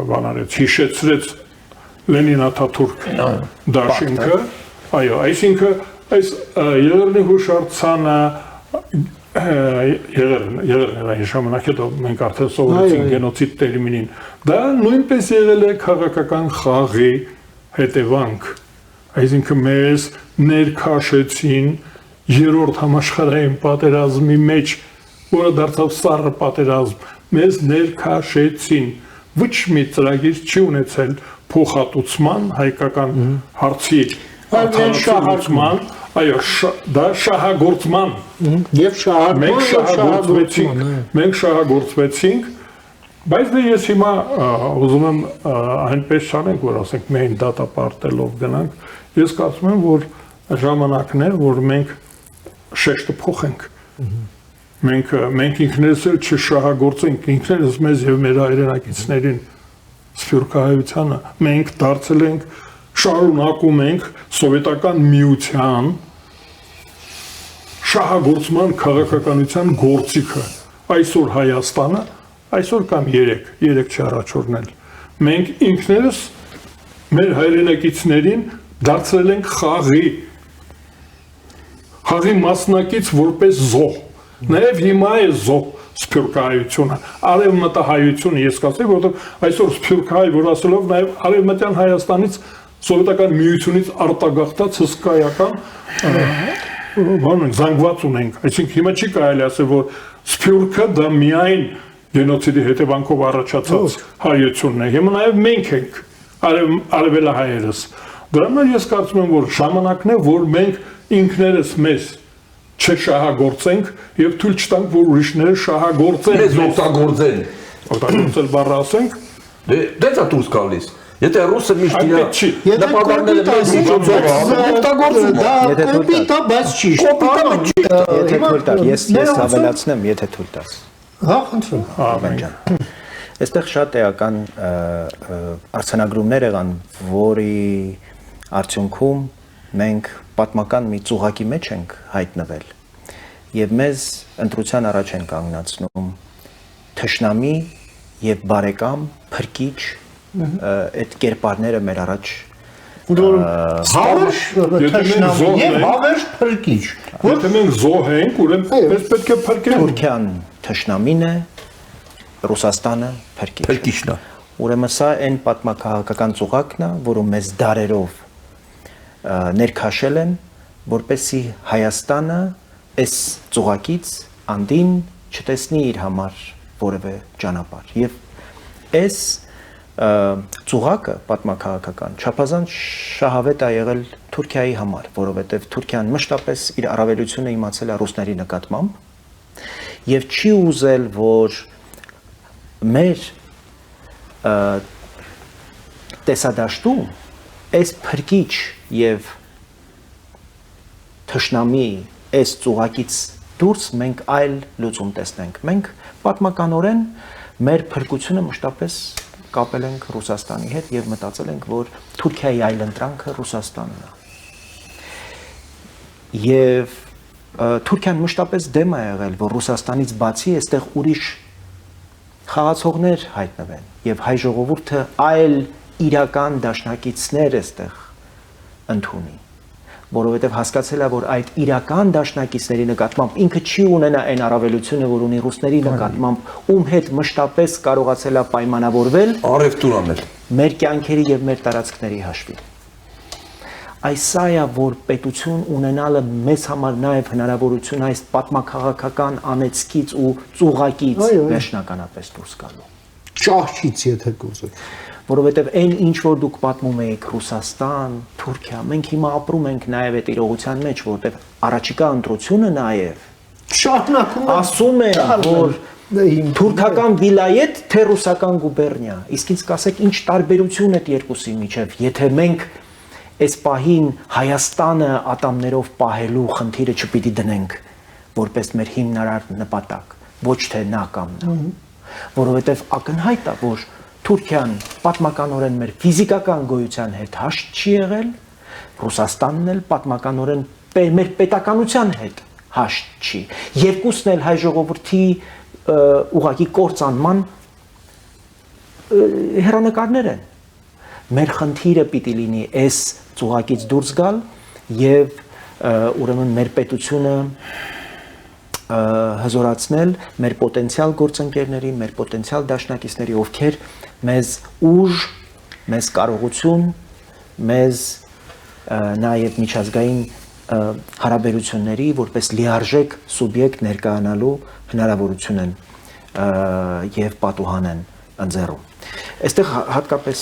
բանարեց, հիշեցրեց Լենին-Աթաթուրք դաշինքը, այո, այսինքն այս Եղեռնի հուշարձանը Եղեռն այն ժամանակ հետո մենք արդեն սովորեցինք գենոցիդ տերմինին, դա նույնպես եղել է քաղաքական խաղի հետևանք, այսինքն մեզ ներքաշեցին երրորդ համաշխարհային պատերազմի մեջ, որը դարձավ սառը պատերազմ, մեզ ներքաշեցին, ոչ մի ծրագիր չի ունեցել փոխհատուցման, հայկական հարցի արդարացման, այո, դա շահագործման եւ մենք շահագործվեցինք, բայց դե ես հիմա ուզում եմ այնպես չանենք, որ ասենք մենք դատապարտելով գնանք, ես կարծում եմ, որ ժամանակն է, որ մենք շեշտը փոխենք, մենք ինքներս էլ չշահագործենք, ինքներս մեզ եւ մեր հայրենակիցներին սփյուռքահայությանը, մենք դարձել ենք, շարունակում ենք սովետական միության շահագործման քաղաքականության գործիքը, այսօր Հայաստանը, այսօր կամ երեք չի առաջորդնել, մենք ինքներս մեր հայրենակիցներին դարձրել ենք խաղի մասնակից որպես զոհ, նաև հիմա է զոհ սփյուռքահայությունը, արևմտահայությունը ես կասեի, որովհետև այսօր սփյուռքահայ, որ ասելով նաև արևմտյան Հայաստանից սովետական միությունից արտագաղթած հսկայական զանգված ունենք, այսինքն հիմա չի կարելի ասել, որ սփյուռքը դա միայն գենոցիդի հետևանքով առաջացած հայությունն է, հիմա նաև մենք ենք արևելահայերս, դրանով ես կարծում եմ, որ ժամանակն է, որ մենք ինքներս մեզ չշահագործենք եւ թույլ չտանք, որ ուրիշները շահագործեն, մեզ օգտագործեն, օգտագործել բառը ասենք, դե դա դուրս գալիս, եթե ռուսը միշտ իր նպատակները մեզ օգտագործում, դա կոպիտ է, բայց ճիշտ, եթե թույլ տաք, ես հավելացնեմ, եթե թույլ տաս, հա, խնդրում, այստեղ շատ էական արձանագրումներ եղան, որի արդյունքում մենք պատմական մի ծուղակի մեջ ենք հայտնվել եւ մեզ ընտրության առաջ են կանգնացնում թշնամի եւ բարեկամ փրկիչ այդ կերպարները մեր առաջ հավերժ թշնամի եւ հավերժ փրկիչ, եթե մենք զոհ ենք, ուրեմն մեզ պետք է փրկեն, Թուրքիան թշնամին է, Ռուսաստանը փրկիչն է, ուրեմն սա այն պատմակահաղական ծուղակն է, որը մեզ դարերով ներքաշել են, որպեսի Հայաստանը այս ծուղակից անդին չտեսնի իր համար որևէ ճանապարհ եւ այս ծուղակը պատմակահաղական չափազանց շահավետ է եղել Թուրքիայի համար, որովհետեւ Թուրքիան մշտապես իր առավելությունը իմացել է ռուսների նկատմամբ եւ չի ուզել, որ մեր տեսադաշտում այս փրկիչ եւ թշնամի այս ծուղակից դուրս մենք այլ լուծում տեսնենք, մենք պատմականորեն մեր փրկությունը մշտապես կապել ենք Ռուսաստանի հետ եւ մտածել ենք, որ Թուրքիայի այլընտրանքը Ռուսաստանն է եւ Թուրքիան մշտապես դեմ է եղել, որ Ռուսաստանից բացի այստեղ ուրիշ խաղացողներ հայտնվեն եւ հայ ժողովուրդը այլ իրական դաշնակիցներ այստեղ ընդունի, որովհետև հասկացել է, որ այդ իրական դաշնակիցների նկատմամբ ինքը չի ունենա այն առավելությունը, որ ունի ռուսների նկատմամբ, ում հետ մշտապես կարողացել է պայմանավորվել առևտուր անել մեր կյանքերի եւ մեր տարածքների հաշվին։ Այս սա է, որ պետություն ունենալը մեզ համար նաև հնարավորություն այս պատմակաղաքական անեծքից ու ծուղակից վերջնականապես դուրս գալու։ Ճահճից, եթե կուզեք։ Որովհետև այն ինչ որ դուք պատմում եք Ռուսաստան, Թուրքիա, մենք հիմա ապրում ենք նաև այդ իրողության մեջ, որտեղ առաջիկա ընտրությունը նաև շարունակում ասում է, որ թուրքական վիլայետ թե ռուսական գուբերնիա, իսկ ինձ կասեք ինչ տարբերություն է այդ երկուսի միջև, եթե մենք այս պահին Հայաստանը ատամներով պահելու խնդիրը չպիտի դնենք որպես մեր հիմնարար նպատակ, ոչ թե նա կամ նա, որովհետև ակնհայտ է, որ Թուրքիան պատմականորեն մեր ֆիզիկական գոյության հետ հաշտ չի եղել, Ռուսաստանն էլ պատմականորեն մեր պետականության հետ հաշտ չի։ Երկուսն էլ հայ ժողովրդի ուղղակի կործանման հեռանկարներ են։ Մեր խնդիրը պիտի լինի այս ծուղակից դուրս գալ եւ ուրեմն մեր պետությունը հզորացնել մեր պոտենցիալ գործընկերների, մեր պոտենցիալ դաշնակիցների, ովքեր մեզ ուժ, մեզ կարողություն, մեզ նաեւ միջազգային հարաբերությունների որպես լիարժեք սուբյեկտ ներկայանալու հնարավորություն են եւ պատուհան են ընձեռում։ Այստեղ հատկապես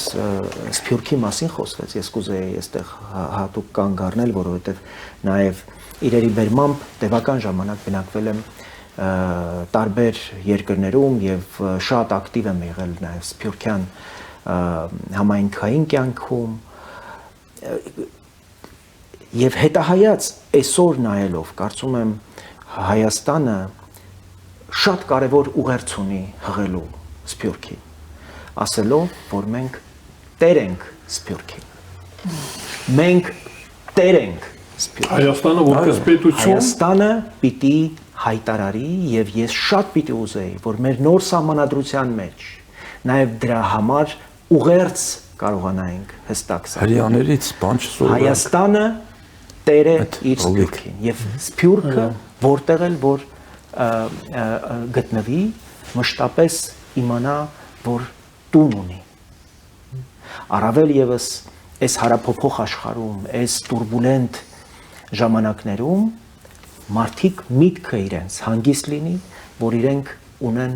Սփյուռքի մասին խոսվեց, ես կուզեի այստեղ հատուկ կանգ առնել, որովհետեւ նաեւ իրերի բերմամբ տևական ժամանակ բնակվել եմ տարբեր երկրներում եւ շատ ակտիվ եմ եղել նաեւ Սփյուռքյան համայնքային կյանքում եւ հետահայաց այսօր նայելով կարծում եմ Հայաստանը շատ կարևոր ուղերձ ունի հղելու Սփյուռքին ասելով որ մենք տեր ենք Սփյուռքին մենք տեր ենք Սփյուռքին Հայաստանը որպես պետություն Հայաստանը պիտի հայտարարի եւ ես շատ պիտի ուզեի որ մեր նոր սահմանադրության մեջ նաեւ դրա համար ուղերձ կարողանայինք հստակ սահմանել Հрьяաներից բան չսովորենք Հայաստանը տեր է իր Սփյուռքին եւ Սփյուռքը որտեղ էլ որ գտնվի մշտապես իմանա որ տուն ունի առավել եւս այս հարափոփող աշխարհում այս турբուլենտ ժամանակներում մարդիկ միտքը իրենց հանգիստ լինի որ իրենք ունեն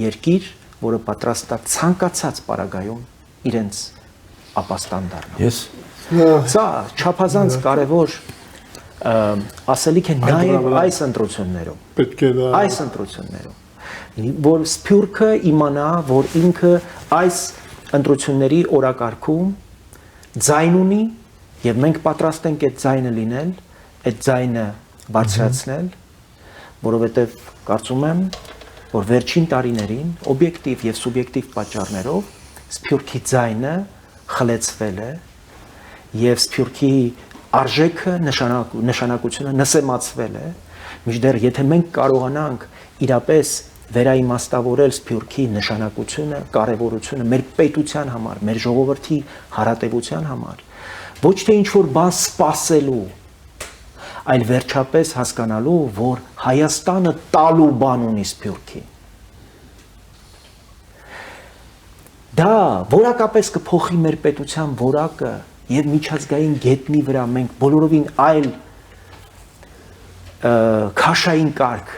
երկիր որը պատրաստ է ցանկացած պարագայում իրենց ապաստան դառնալ Ես սա չափազանց կարևոր ասելիք է նաև այս ընտրություններում պետք է դա այս ընտրություններում որ Սփյուռքը իմանա որ ինքը այս ընտրությունների օրակարգում ձայն ունի եւ մենք պատրաստ ենք այդ ձայնը լինել այդ ձայնը բարձրացնել որովհետեւ կարծում եմ որ վերջին տարիներին օբյեկտիվ եւ սուբյեկտիվ պատճառներով Սփյուռքի ձայնը խլեցվել է եւ Սփյուռքի արժեքը նշանակությունը նսեմացվել է մինչդեռ եթե մենք կարողանանք իրապես վերաիմաստավորել Սփյուռքի նշանակությունը, կարևորությունը մեր պետության համար, մեր ժողովրդի հարատևության համար, ոչ թե ինչ-որ բան սпасելու, այլ վերջապես հասկանալու, որ Հայաստանը տալու բան ունի Սփյուռքին։ Դա որակապես կփոխի մեր պետության որակը եւ միջազգային գետնի վրա մենք բոլորովին այլ քաշային կարգ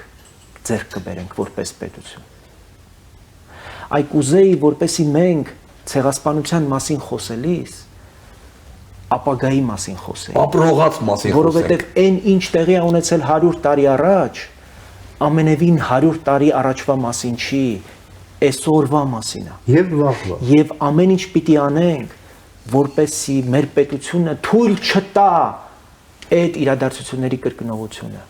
ձեռք կբերենք որպես պետություն։ Այ կուզեի, որպեսի մենք ցեղասպանության մասին խոսելիս ապագայի մասին խոսենք։ ապրողած մասին խոսենք։ Որովհետև այն ինչ տեղի է ունեցել 100 տարի առաջ, ամենևին 100 տարի առաջվա մասին չի, այսօրվա մասին է։ Եվ վաղվա։ Եվ ամեն ինչ պիտի անենք, որպեսի մեր պետությունը թույլ չտա այդ իրադարձությունների կրկնողությունը։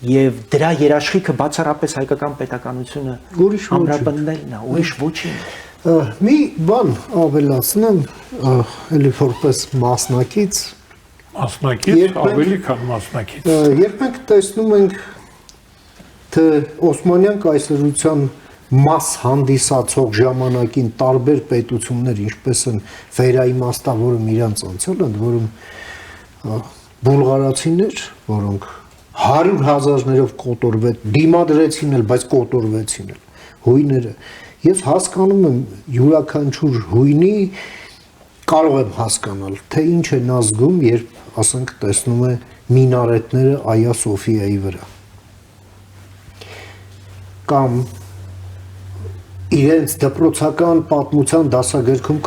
Եվ դրա երաշխիքը բացառապես հայկական պետականությունը ամրապնդելն է, ուրիշ ոչինչ։ Մի բան ավելացնեմ, էլի որպես մասնակից, ավելի քան մասնակից։ Երբ մենք տեսնում ենք, թե Օսմանյան կայսրության մաս հանդիսացող ժամանակին տարբեր պետություններ, ինչպես են վերաիմաստավորում իրանց անցյալը, ընդ որում բուլղարացիներ, որոնք 100,000-ներով կոտորվեց, դիմադրեցին էլ, բայց կոտորվեցին էլ, հույները, ես հասկանում եմ յուրաքանչյուր հույնի կարող եմ հասկանալ, թե ինչ են ազգում, երբ, ասենք, տեսնում է մինարետները Այա Սոֆիայի վրա։ Կամ իրենց դպրոցական պատմության դասագրքում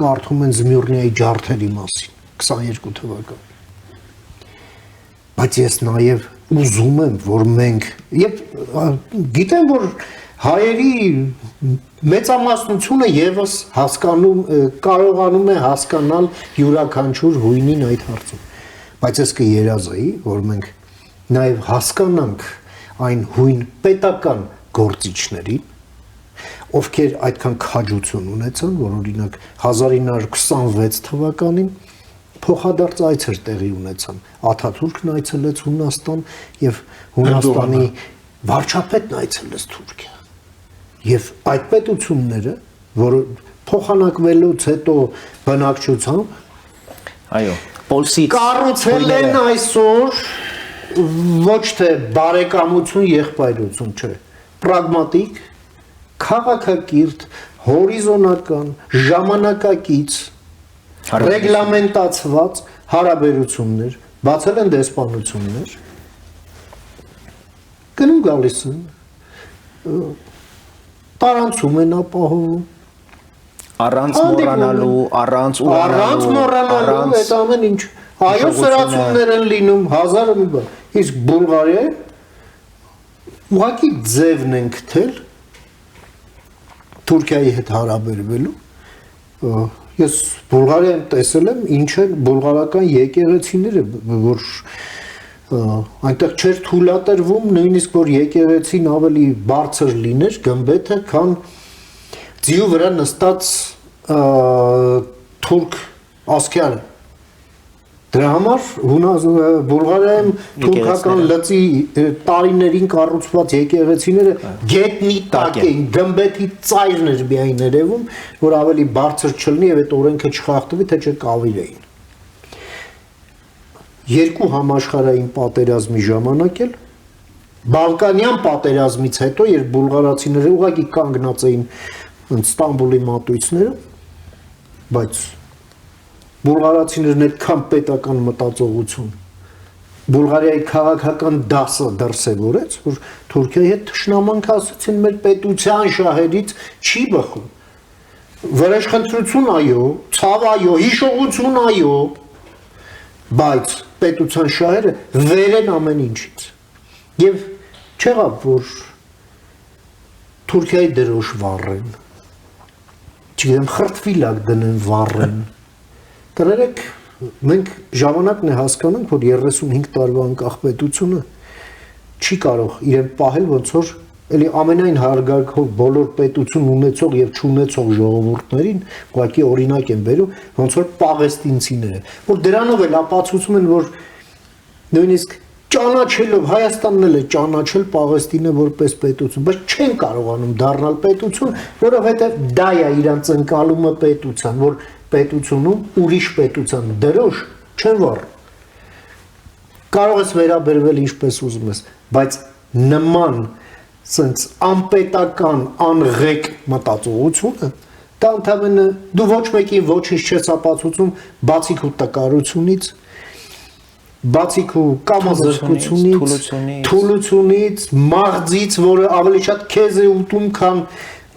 կարդում են Զմյուրնիայի ջարդերի մասին, 22 թվական։ Բայց ես նաև ուզում եմ, որ մենք, եւ գիտեմ, որ հայերի մեծամասնությունը եւս հասկանում, կարողանում է հասկանալ յուրաքանչյուր հույնին այդ հարցում։ Բայց ես կերազեի, որ մենք նաև հասկանանք այն հույն պետական գործիչներին, ովքեր այդքան քաջություն ունեցան, որ օրինակ 1926 թվականին փոխադարձ այցեր տեղի ունեցան։ Աթաթուրքն այցելեց Հունաստան եւ Հունաստանի վարչապետն այցելեց Թուրքիա։ Եվ այդ պետությունները որ փոխանակվելուց հետո բնակչությամբ Այո, Պոլսից կառուցել են այսօր ոչ թե բարեկամություն, եղբայրություն, չէ, պրագմատիկ, քաղաքակիրթ, հորիզոնական, ժամանակակից, ռեգլամենտացված հարաբերություններ, բացել են դեսպանություններ, գնում գալիս են, տարանցում են ապահովում, առանց մոռանալու, առանց մոռանալու այդ ամեն ինչ, այո սրացումներ են լինում, հազարը մի բան, իսկ Բուլղարիայի ուղղակի ձևն են գտել Թուրքիայի հետ հարաբերվելու, ես Բուլղարիայում տեսել եմ ինչ են բուլղարական եկեղեցիները, որ այնտեղ չէր թույլատրվում նույնիսկ որ եկեղեցին ավելի բարձր լիներ գմբեթը, քան ձիու վրա նստած թուրք ասկյանը։ Դրա համար Բուլղարիայում թուրքական լծի տարիներին կառուցված եկեղեցիները գետնի տակ էին, գմբեթի ծայրն էր միայն երևում, որ ավելի բարձր չլինի եւ այդ օրենքը չխախտվի, թե չկավիրեին։ Երկու համաշխարհային պատերազմի ժամանակ էլ Բալկանյան պատերազմից հետո, երբ բուլղարացիները ուղղակի կանգնած էին Ստամբուլի մատույցներում, բայց բուլղարացիներն այդքան պետական մտածողություն Բուլղարիայի քաղաքական դասը դրսևորեց, որ Թուրքիայի հետ թշնամանք ասացին մեր պետության շահերից չի բխում։ Վրեժխնդրություն այո, ցավ այո, հիշողություն այո, բայց պետության շահերը վեր են ամեն ինչից։ Եվ չեղավ, որ Թուրքիայի դրոշ վառեն, չգիտեմ, խրտվիլակ դնեն վառեն։ Կներեք, մենք ժամանակն է հասկանում, որ 35 տարվա անկախ պետությունը չի կարող իրեն պահել, ոնց որ էլի ամենայն հարգանքով բոլոր պետություն ունեցող եւ չունեցող ժողովուրդներին ուղղակի օրինակ են բերում, ոնց որ պաղեստինցիները, որ դրանով էլ ապացուցում են, որ նույնիսկ ճանաչելով Հայաստանն էլ է ճանաչել Պաղեստինը որպես պետություն, բայց չեն կարողանում դառնալ պետություն, որովհետև դա է իրանց ընկալումը պետության, որ պետությունում ուրիշ պետության դրոշ չեն վառում։ Կարող ես վերաբերվել ինչպես ուզում ես, բայց նման սենց անպետական, անղեկ մտածողությունը դա ընդհանրապես դու ոչ մեկին ոչինչ չես ապացուցում բացի քո տկարությունից, բացի քո կամազրկությունից, թուլությունից, մաղձից, որը ավելի շատ քեզ է ուտում, քան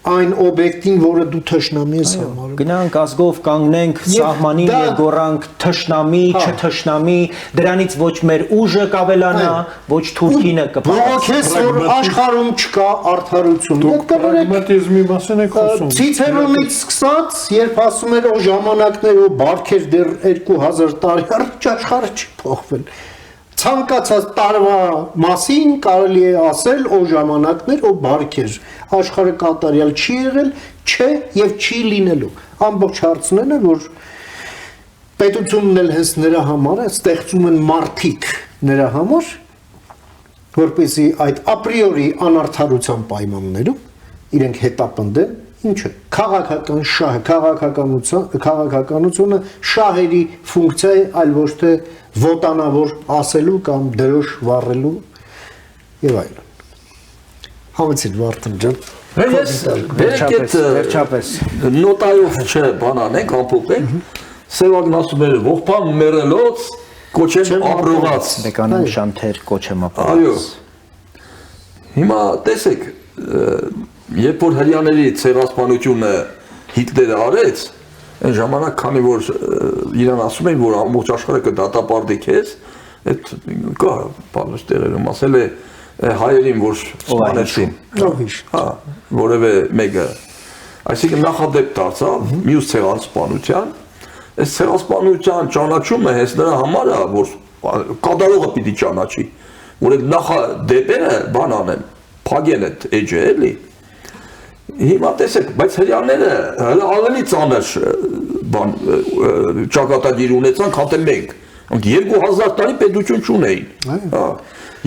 այն օբյեկտին, որը դու թշնամի ես համարում։ Գնանք ազգով կանգնենք սահմանին եւ գորանք թշնամի, չթշնամի, դրանից ոչ մեր ուժը կավելանա, ոչ Թուրքինը կփոխանցի։ Որ աշխարհում չկա արդարություն։ Պրագմատիզմի մասին եք խոսում։ Ցիցերոնից սկսած, երբ ասում էր օ ժամանակներ ու բարքեր դեռ 2000 տարի առաջ աշխարհը չի փոխվել։ Ցանկացած տարվա մասին կարելի է ասել օ ժամանակներ օ բարքեր աշխարհը կատարյալ չի եղել, չէ եւ չի լինելու։ Ամբողջ հարցն է, որ պետությունն էլ հենց նրա համար է, ստեղծում են մարդիկ նրա համար, որպեսզի այդ ապրիորի անարդարության պայմաններում իրենք հետապնդեն, ինչը քաղաքական շահ, քաղաքականությունը շահերի ֆունկցիա է, այլ ոչ թե ոտանավոր ասելու կամ դրոշ վառելու եւ այլն։ Համեցիր Վարդան ջան։ Վերջապես նոտայով չէ բան անենք, ամփոփենք։ Սևակն ասում էր ողբան մեռելոց կոչեմ ապրողած։ Մեկանեմ շանթեր կոչեմ ապրողած։ Այո։ Հիմա տեսեք, երբ որ հрьяաների ցեղասպանությունը Հիտլերը արեց, այն ժամանակ քանի որ իրան ասում էին, որ ամբողջ աշխարհը կդատապարտի քեզ, այդ կա բանս տեղերում ասել է հայերին, որ սպանեցին։ Հա, որևէ մեկը, այսինքն նախադեպ դարձավ մյուս ցեղասպանության, այս ցեղասպանության ճանաչումը հենց նրա համար է, որ կատարողը պիտի ճանաչի, որ այդ նախադեպերը բան անեն, փակեն այդ էջը էլի։ Հիմա տեսեք, բայց հрьяաները հələ ավելի ծանր բան ճակատագիր ունեցան, քան թե մենք։ 2000 տարի պետություն չունեին։ Հա։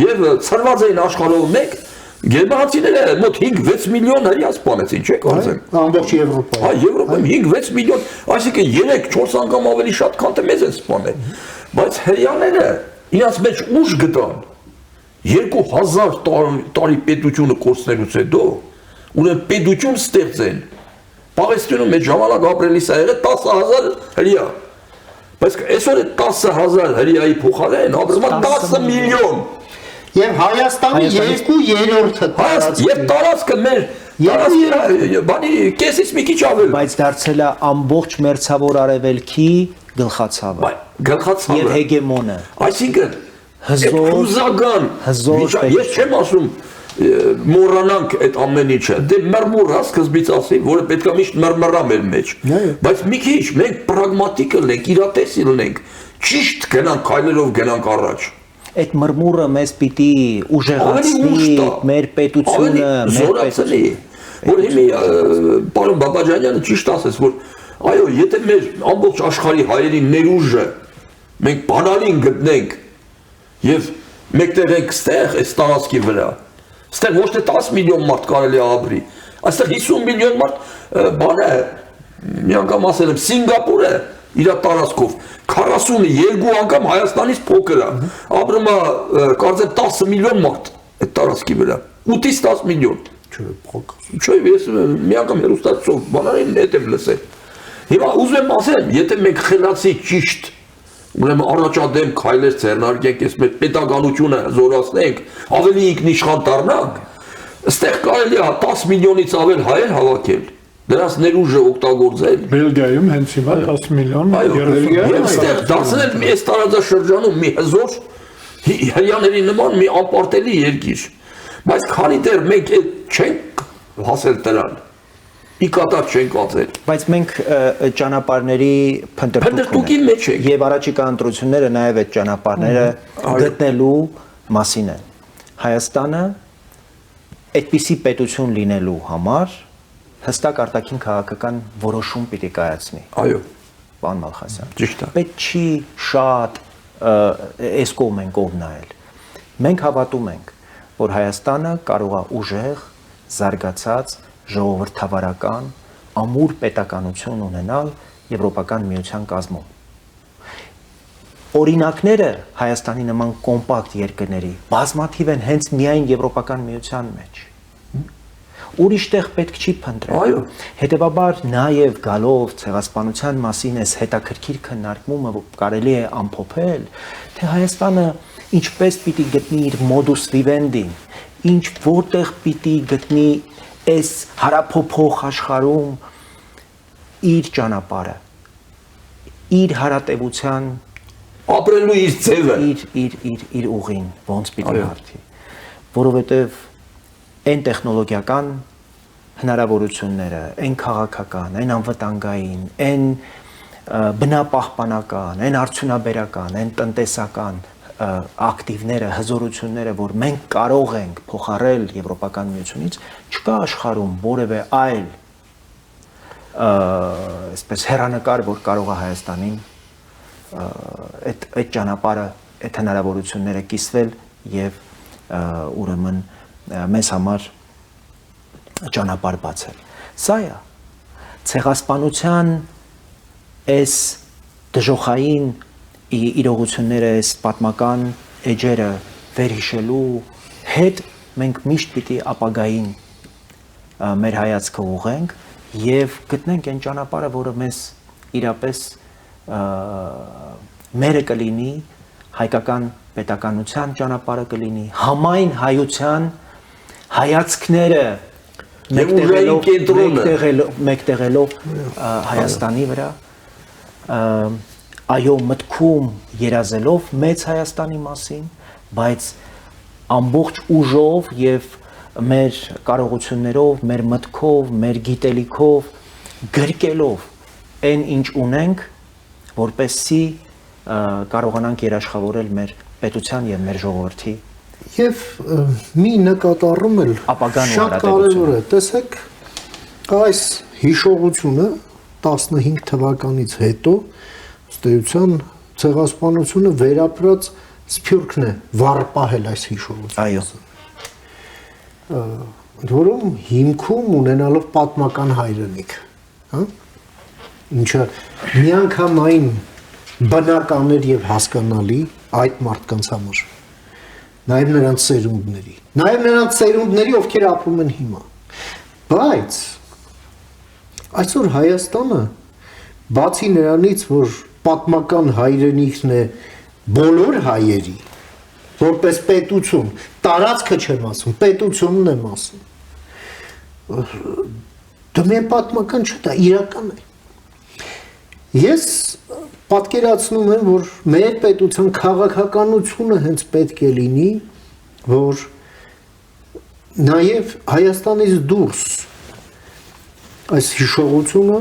Եվ ծրված էին աշխարհով մեկ, Գերմանացիները մոտ 5-6 միլիոն հրյա սպանեցին, չէ՞ կարծեմ։ Ամբողջ Եվրոպայում։ Հա, Եվրոպայում 5-6 միլիոն, այսինքն 3-4 անգամ ավելի շատ, քան թե մեզ են սպանել։ Բայց հրյաները իրաց մեջ ուժ գտան 2000 տարի պետությունը կորցնելուց հետո ուրեմն պետություն ստեղծեն։ Պաղեստինում այդ ժամանակ ապրելիս ա եղել 10000 հրյա։ Բայց այսօր է 10000 հրյայի փոխարեն ապրում է 10 միլիոն։ Եվ Հայաստանի 2/3-ը տարածք։ Եվ տարածքը մեր բանի կեսից մի քիչ ավել։ Բայց դարձել է ամբողջ մերձավոր արևելքի գլխացավը Գլխացավը եւ հեգեմոնը։ Այսինքն հզոր ես չեմ ասում մոռանանք այդ ամեն ինչը։ Դե մրմուռա սկզբից ասի, որը պետք է միշտ մրմռա մեր մեջ։ Բայց մի քիչ մենք պրագմատիկ լինենք, իրատեսի լինենք, ճիշտ գնանք քայլերով գնանք առաջ։ Այդ մրմուրը մեզ պիտի ուժեղացնի մեր պետությունը, մեր պետությունը։ Որ հիմի պարոն Բաբաջանյանը ճիշտ ասեց, որ այո, եթե մեր ամբողջ աշխարհի հայերի ներուժը մենք բանալին գտնենք եւ մեկտեղ ենք ստեղ այս տարածքի վրա, ստեղ ոչ թե 10 միլիոն մարդ կարելի է ապրի, այստեղ 50 միլիոն մարդ բան է, մի անգամ ասել եմ, Սինգապուրը իր տարածքով 42 անգամ Հայաստանից փոքր է, ապրում է կարծեմ 10 միլիոն մարդ այդ տարածքի վրա, 8-ից 10 միլիոն։ Չէ, ես մի անգամ հեռուստացով բանալին հետ եմ լսել։ Հիմա ուզում եմ ասել, եթե մենք խելացի ճիշտ, ուրեմն առաջադեմ քայլեր ձեռնարկենք, այս մեր պետականությունը զորացնենք, ավելի ինքնիշխան դառնանք, այստեղ կարելի է 10 միլիոնից ավել հայեր հավաքել, դրանց ներուժը օգտագործել։ Բելգիայում հենց հիմա 10 միլիոն եւ այստեղ դարձնել այս տարածաշրջանում մի հզոր հրյաների նման մի անպարտելի երկիր։ Բայց քանի դեռ մենք չենք հասել դրան, ի կատար չենք ածել։ Բայց մենք ճանապարհների փնտրտուքի մեջ ենք եւ առաջիկա ընտրությունները նաեւ այդ ճանապարհները գտնելու մասին են։ Հայաստանը այդպիսի պետություն լինելու համար հստակ արտաքին քաղաքական որոշում պիտի կայացնի։ Այո, պարոն Մալխասյան։ Ճիշտ է։ Պետք չի շատ այս կողմեն կողմ նայել։ Մենք հավատում ենք, որ Հայաստանը կարող է ուժեղ, զարգացած, ժողովրդավարական, ամուր պետականություն ունենալ Եվրոպական միության կազմում։ Օրինակները Հայաստանի նման կոմպակտ երկրների բազմաթիվ են հենց միայն Եվրոպական միության մեջ։ Ուրիշ տեղ պետք չի փնտրել։ Այո։ Հետևաբար նաև գալով ցեղասպանության մասին այս հետաքրքիր քննարկումը կարելի է ամփոփել, թե Հայաստանը ինչպես պիտի գտնի իր modus vivendi, ինչ որտեղ պիտի գտնի այս հարափոփող աշխարհում իր ճանապարհը, իր հարատևության ապրելու իր ձևը, իր ուղին, ոնց պիտի հարթի, որովհետև այն տեխնոլոգիական հնարավորությունները, այն քաղաքական, այն անվտանգային, այն բնապահպանական, այն արդյունաբերական, այն տնտեսական ակտիվները, հզորությունները, որ մենք կարող ենք փոխառել Եվրոպական միությունից, չկա աշխարհում որևէ այլ այսպես հեռանկար, որ կարող է Հայաստանին այդ ճանապարհը, այդ հնարավորությունները կիսվել եւ ուրեմն մեզ համար ճանապարհ բացել։ Սա է ցեղասպանության այս դժոխային իրողությունները, այս պատմական էջերը վերհիշելու հետ մենք միշտ պիտի ապագային մեր հայացքը ուղենք եւ գտնենք այն ճանապարհը, որը մեզ իրապես մերը կլինի, հայկական պետականության ճանապարհը կլինի, համայն հայության հայացքները մեկտեղելով Հայաստանի վրա, այո, մտքում երազելով մեծ Հայաստանի մասին, բայց ամբողջ ուժով եւ մեր կարողություններով, մեր մտքով, մեր գիտելիքով գրկելով այն ինչ ունենք, որպեսզի կարողանանք երաշխավորել մեր պետության եւ մեր ժողովրդի եւ մի նկատառում էլ շատ կարեւոր է, տեսեք, այս հիշողությունը 15 թվականից հետո ըստեյության ցեղասպանությունը վերապրած սփյուռքն է վառ պահել այս հիշողությունը։ Այո։ որում հիմքում ունենալով պատմական հայրենիք, հա? Ինչը միանգամայն բնական էր եւ հասկանալի այդ մարդկանց համար, նաեւ նրանց սերունդների, ովքեր ապրում են հիմա, բայց այսօր Հայաստանը բացի նրանից, որ պատմական հայրենիքն է բոլոր հայերի, որպես պետություն, տարածքը չեմ ասում, պետությունն եմ ասում, դա միայն պատմական չէ, դա իրական է։ Ես պատկերացնում եմ, որ մեր պետության քաղաքականությունը հենց պետք է լինի, որ նաև Հայաստանից դուրս այս հիշողությունը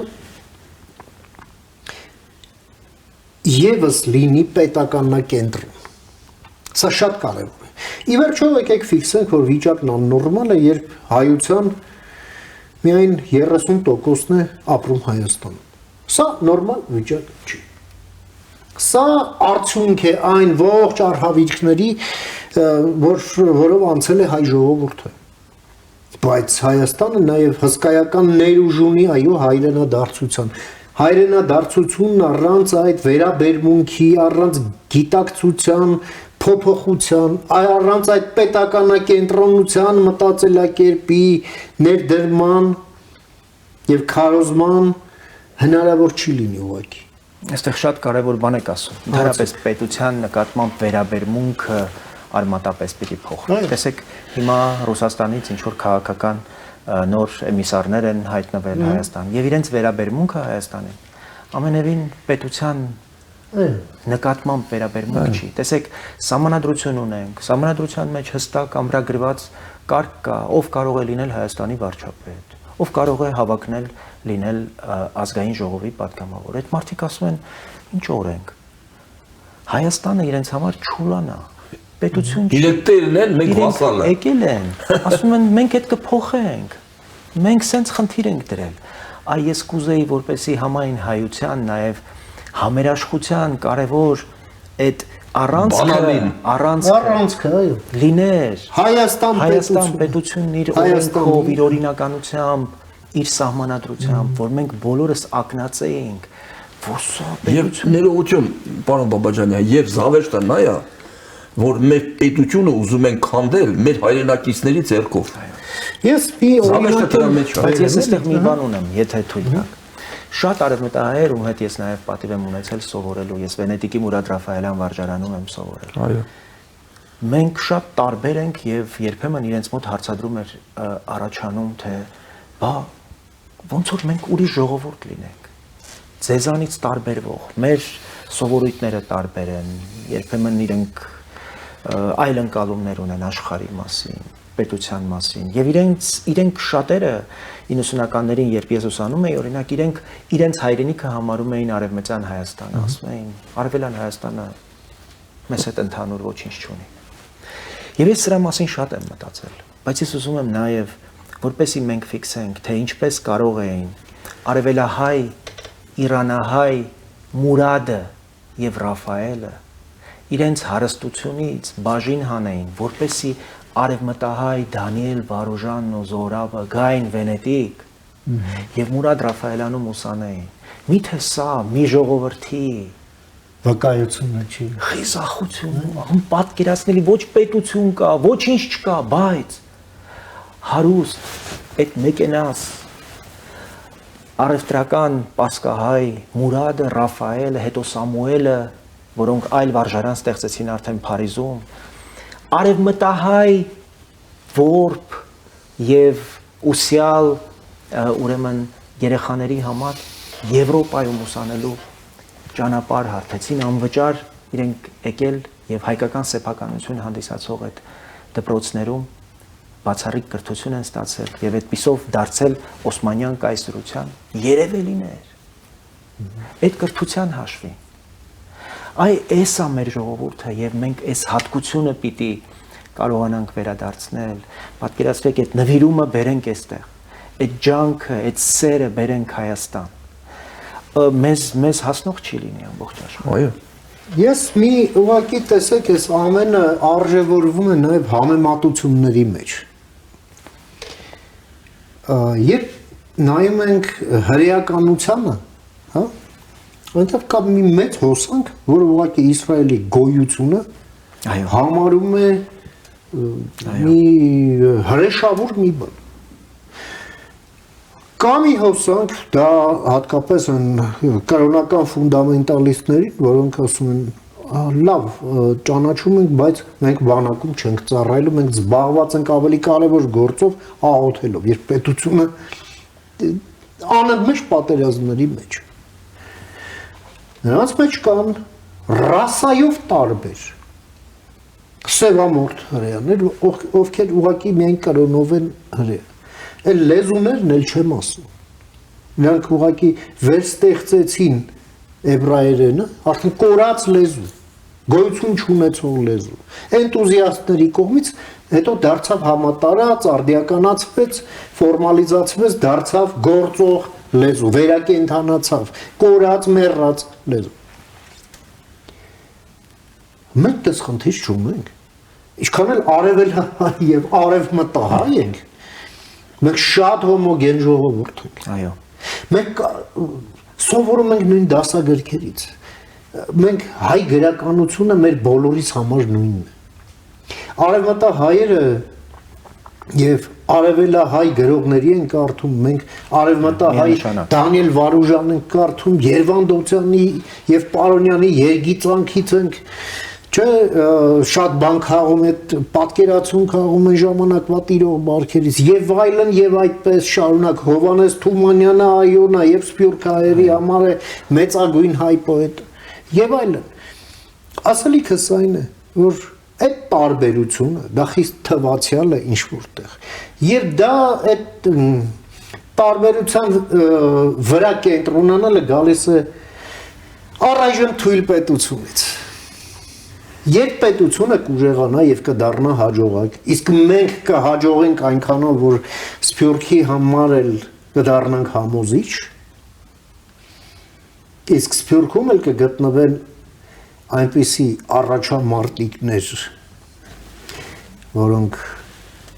եւս լինի պետականնակենտրոն։ Սա շատ կարևոր է։ Ի վերջո եկեք ֆիքսենք, որ վիճակն աննորմալ է, երբ հայության միայն 30%-ն է ապրում Հայաստանում։ Սա նորմալ վիճակ չի։ Սա արդյունք է այն ողջ արհավիրքների, որով անցել է հայ ժողովուրդը։ Բայց Հայաստանը նաև հսկայական ներուժ ունի, այո, հայրենադարձության։ Հայրենադարձությունն առանց այդ վերաբերմունքի, առանց գիտակցության, փոփոխության, առանց այդ պետականակենտրոնության, մտածելակերպի, ներդրման եւ քարոզման հնարավոր չի լինի ուղղակի։ Այստեղ շատ կարևոր բան եք ասում։ Ընդհանրապես պետության նկատմամբ վերաբերմունքը արմատապես պիտի փոխվի։ Տեսեք, հիմա Ռուսաստանից ինչ որ քաղաքական նոր էմիսարներ են հայտնվել Հայաստան եւ իրենց վերաբերմունքը Հայաստանին ամենևին պետության նկատմամբ վերաբերմունք չի։ Տեսեք, սահմանադրություն ունենք, սահմանադրության մեջ հստակ ամրագրված կարգ կա, ով կարող է լինել Հայաստանի վարչապետ, ով կարող է հավակնել լինել ազգային ժողովի պատգամավոր։ Այդ մարդիկ ասում են, ինչ օրենք։ Հայաստանը իրենց համար չուլանա, պետություն չի։ Իրենք տերն են, մենք վասալը։ Եկել են, ասում են մենք այդ կփոխենք։ Մենք սենց խնդիր ենք դրել։ Այ ես կուզեի, որպեսի համայն հայության, նաև համերաշխության կարևոր այդ առանցքը այո լիներ Հայաստան պետությունն իր օրենքով, իր օրինականությամբ, իր սահմանադրությամբ, որ մենք բոլորս ակնածեինք, որ սա պետություն ներողություն, պարոն Բաբաջանյան, եւ զավեշտը նա է, որ մեր պետությունը ուզում են քանդել մեր հայրենակիցների ձեռքով։ Ես բայց ես այստեղ մի բան ունեմ, եթե թույլ տաք։ Շատ արևմտահայեր, ում հետ ես նաև պատիվ եմ ունեցել սովորելու, ես Վենետիկի Մուրադ Ռաֆայելյան վարժարանում եմ սովորել։ Այո։ Մենք շատ տարբեր ենք եւ երբեմն իրենց մոտ հարցադրում էր առաջանում, թե բա ոնց որ մենք ուրիշ ժողովուրդ լինենք։ Ձեզանից տարբերվող, մեր սովորույթները տարբեր են, երբեմն իրենք այլ ընկալումներ ունեն աշխարհի մասին, պետության մասին եւ իրենք շատերը 90-ականներին երբ ես ուսանում էի, օրինակ իրենց հայրենիքը համարում էին Արևմտյան Հայաստանը, ասում էին Արևելյան Հայաստանը մեզ հետ ընդհանուր ոչինչ չունի։ Եվ ես սրա մասին շատ եմ մտածել, բայց ես ուզում եմ նաեւ որպեսզի մենք ֆիքսենք, թե ինչպես կարող էին արևելահայ, իրանահայ Մուրադը եւ Ռաֆայելը իրենց հարստությունից բաժին հանեին, որպեսզի արևմտահայ Դանիել Վարուժանն ու Զորաբը գային Վենետիկ եւ Մուրադ Ռաֆայելյանում ուսանեին։ Միթե սա մի ժողովրդի վկայությունը չի։ Խիզախություն, պատկերացնելի ոչ պետություն կա, ոչինչ չկա, բայց հարուստ այդ մեկենաս առևտրական պասկահայ Մուրադը, Ռաֆայելը, հետո Սամուելը, որոնք այլ վարժարան ստեղծեցին արդեն Փարիզում, արևմտահայ որբ եւ ուսյալ ուրեմն երեխաների համար Եվրոպայում ուսանելու ճանապարհ հարթեցին, անվճար իրենք եկել եւ հայկական սեփականություն հանդիսացող այդ դպրոցներում բացառիկ կրթություն են ստացել եւ այդպիսով դարձել Օսմանյան կայսրության երևելիներ։ Այդ կրթության հաշվին այ էսա մեր ժողովուրդը եւ մենք այս հատկությունը պիտի կարողանանք վերադարձնել, պատկերացրեք այդ նվիրումը բերենք այստեղ, այդ ջանքը, այդ սերը բերենք Հայաստան։ Մեզ հասնող չի լինի ամբողջ աշխարհում։ Այո։ Ես մի ուղղակի տեսեք, այս ամենը արժևորվում է նաև համեմատությունների մեջ։ Երբ նայում ենք հրեականությանը, հա, այնտեղ կա մի մեծ հոսանք, որ ուղղակի Իսրայելի գոյությունը համարում է մի հրեշավոր մի բան։ Կա մի հոսանք, դա հատկապես են կրոնական ֆունդամենտալիստներին, որոնք ասում են լավ, ճանաչում ենք, բայց մենք բանակում չենք ծառայելու, մենք զբաղված ենք ավելի կարևոր գործով աղոթելով, երբ պետությունը անընդմեջ պատերազմների մեջ։ Նրանց մեջ կան ռասայով տարբեր սևամորթ հրեաներ, ովքեր ուղղակի միայն կրոնով են հրեա։ Էլ լեզուներն էլ չեմ ասում։ Նրանք ուղղակի վերստեղծեցին էբրայերենը, արդեն կորած լեզու, գոյություն չունեցող լեզու։ Էնտուզիաստների կողմից հետո դարձավ համատարած, արդիականացվեց, ֆորմալիզացվեց, դարձավ գործող լեզու, վերակենդանացավ, կորած, մեռած լեզու։ Մենք դες խնդիր չունենք։ Ինչքան էլ արևելահայ եւ արևմտահայ ենք, մենք շատ հոմոգեն ժողովուրդ ենք։ Այո։ Մենք սովորում ենք նույն դասագրքերից։ Մենք հայ գրականությունը մեր բոլորիս համար նույնն է։ Արևմտահայերը եւ արևելահայ գրողների են կարդում, մենք արևմտահայ Դանիել Վարուժանն ենք կարդում, Երվանդոցյանի եւ Պարոնյանի երգիծանքից ենք Չէ, շատ բան քաղում է, պատկերացում քաղում են ժամանակվա տիրող բարքերից, եւ այդպես շարունակ Հովանես Թումանյանը այոնա եւ Սփյուռքահայերի համար է մեծագույն հայ պոետ եւ այլն։ Ասելիքս այն է, որ այդ տարբերությունը դա խիստ թվացial է ինչ որտեղ։ Եվ դա այդ տարբերության վրա կենտրոնանալը գալիս է առայժմ թույլ պետությունից։ Երբ պետությունը կուժեղանա եւ կդառնա հաջողակ, իսկ մենք կհաջողենք այնքանով, որ Սփյուռքի համար էլ կդառնանք համոզիչ, իսկ Սփյուռքում էլ կգտնվեն այնպիսի առաջամարտիկներ, որոնք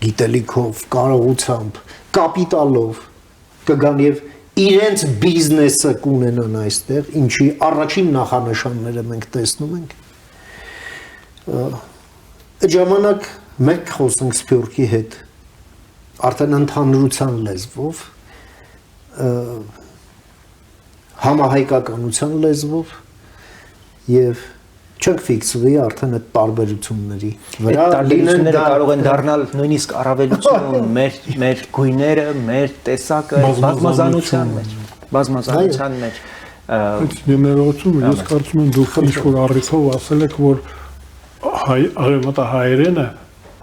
գիտելիքով, կարողությամբ, կապիտալով կգան եւ իրենց բիզնեսը կունենան այստեղ, ինչի առաջին նախանշանները մենք տեսնում ենք։ Այդ ժամանակ մենք խոսենք Սփյուռքի հետ արդեն ընդհանրության լեզվով, համահայկականության լեզվով եւ չենք ֆիքսվի արդեն այդ տարբերությունների վրա։ Այդ տարբերությունները կարող են դառնալ նույնիսկ առավելություն մեր գույները, մեր տեսակը, բազմազանության մեջ։ Ներողություն, ես կարծում եմ դուք ինչ-որ առիթով ասել եք, որ արևմտահայերենը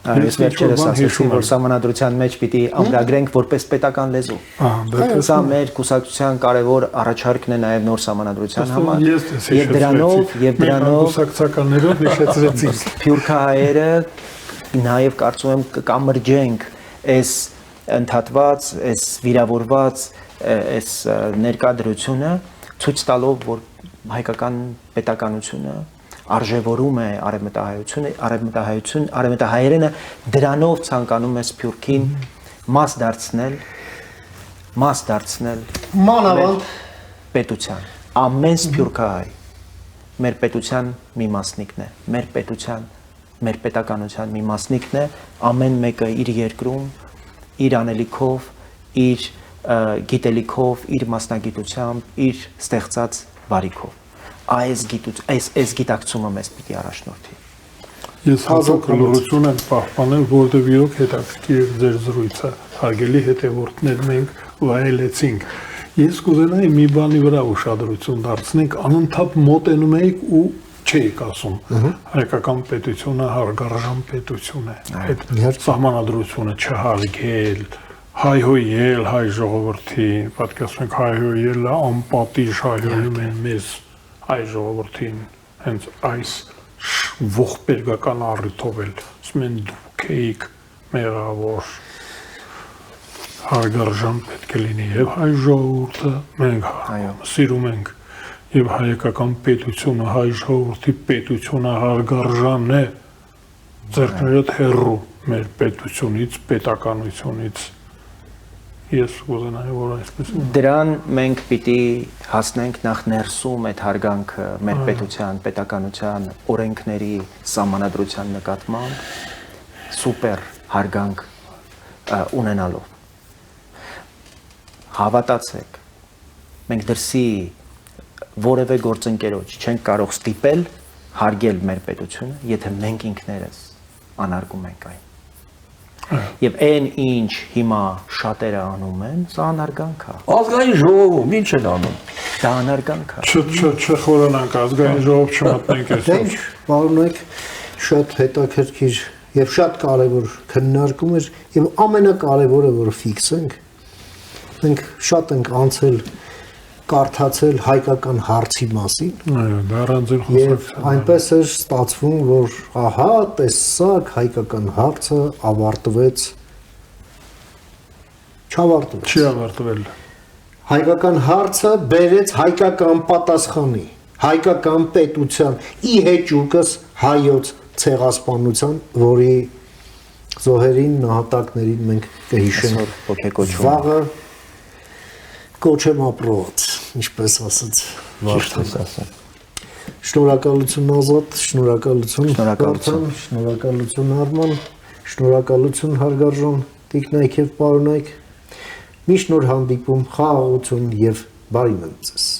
Ես վերջերս ասեցի, որ սահմանադրության մեջ պիտի ամրագրենք որպես պետական լեզու։ Սա մեր կուսակցության կարևոր առաջարկն է նաև նոր սահմանադրության համար։ Եվ դրանով կուսակցականներով հիշեցրեցին։ Սփյուռքահայերը նաև կարծում եմ կկամրջենք այս ընդհատված, այս վիրավորված, այս ներկայդրությունը ցույց տալով, որ հայկական պետականությունը արժևորում է արևմտահայերենը դրանով ցանկանում է Սփյուռքին մաս դարձնել մանավանդ պետության ամեն Սփյուռքահայ մեր պետության մի մասնիկն է մեր պետականության մի մասնիկն է ամեն մեկը իր երկրում իր անելիքով իր գիտելիքով իր մասնագիտությամբ իր ստեղծած բարիքով այս գիտակցումը մեզ պիտի առաջնորդի։ Ես հազար լրություն եմ պահպանել, որտեղ իրոք հետաքրքիր ձեր զրույցը, հարգելի հետևորդներ, մենք վայելեցինք։ Ես կուզենայի մի բանի վրա ուշադրություն դարձնենք, անընդհատ մոտենում եք ու չէիք ասում, հայկական պետությունը հարգարժան պետություն է, այդ սահմանադրությունը չհարգել, հայհոյել հայ ժողովրդին, պատկերացնում եք հայհոյելը անպատիժ հայհոյում են մեզ հայ ժողովրդին հենց այս ողբերգական առիթով էլ ասում են դուք եք մեղավոր հարգարժան պետք է լինի եւ հայ ժողովուրդը մենք սիրում ենք եւ հայկական պետությունը հայ ժողովրդի պետությունը հարգարժան է ձեռքներդ հեռու մեր պետությունից պետականությունից Ես կուզենայի, որ այսպես Դրան մենք պիտի հասնենք նախ ներսում այդ հարգանքը մեր պետության, պետականության, օրենքների սահմանադրության նկատմամբ սուպեր հարգանք ունենալով։ Հավատացեք, մենք դրսի որևէ գործընկերոջ չենք կարող ստիպել հարգել մեր պետությունը, եթե մենք ինքներս անարգում ենք այն։ Եվ այն ինչ հիմա շատերը անում են, սա անարգանք է։ Ազգային ժողովում ինչ են անում։ Դա անարգանք է։ չխորանանք ազգային ժողով չմտնենք Դե ինչ, պարոնայք, շատ հետաքրքիր եւ շատ կարեւոր քննարկում էր եւ ամենակարևորը որ ֆիքսենք մենք շատ ենք անցել կարդացել հայկական հարցի մասին այո դա առանձին եւ խոսակ այնպես էր ստացվում որ ահա տեսակ հայկական հարցը ավարտվեց չավարտվեց չի ավարտվել հայկական հարցը բերեց հայկական պատասխանի հայկական պետության ի հեճուկս հայոց ցեղասպանության որի զոհերին նահատակներին մենք կհիշենք վաղը կոչեմ ապրոց ինչպես ասած Վարդան շնորհակալություն Ազատ շնորհակալություն շնորհակալություն Արման շնորհակալություն հարգարժան տիկնայք եւ պարոնայք միշտ նոր հանդիպում խաղաղություն եւ բարի մնաք ձեզ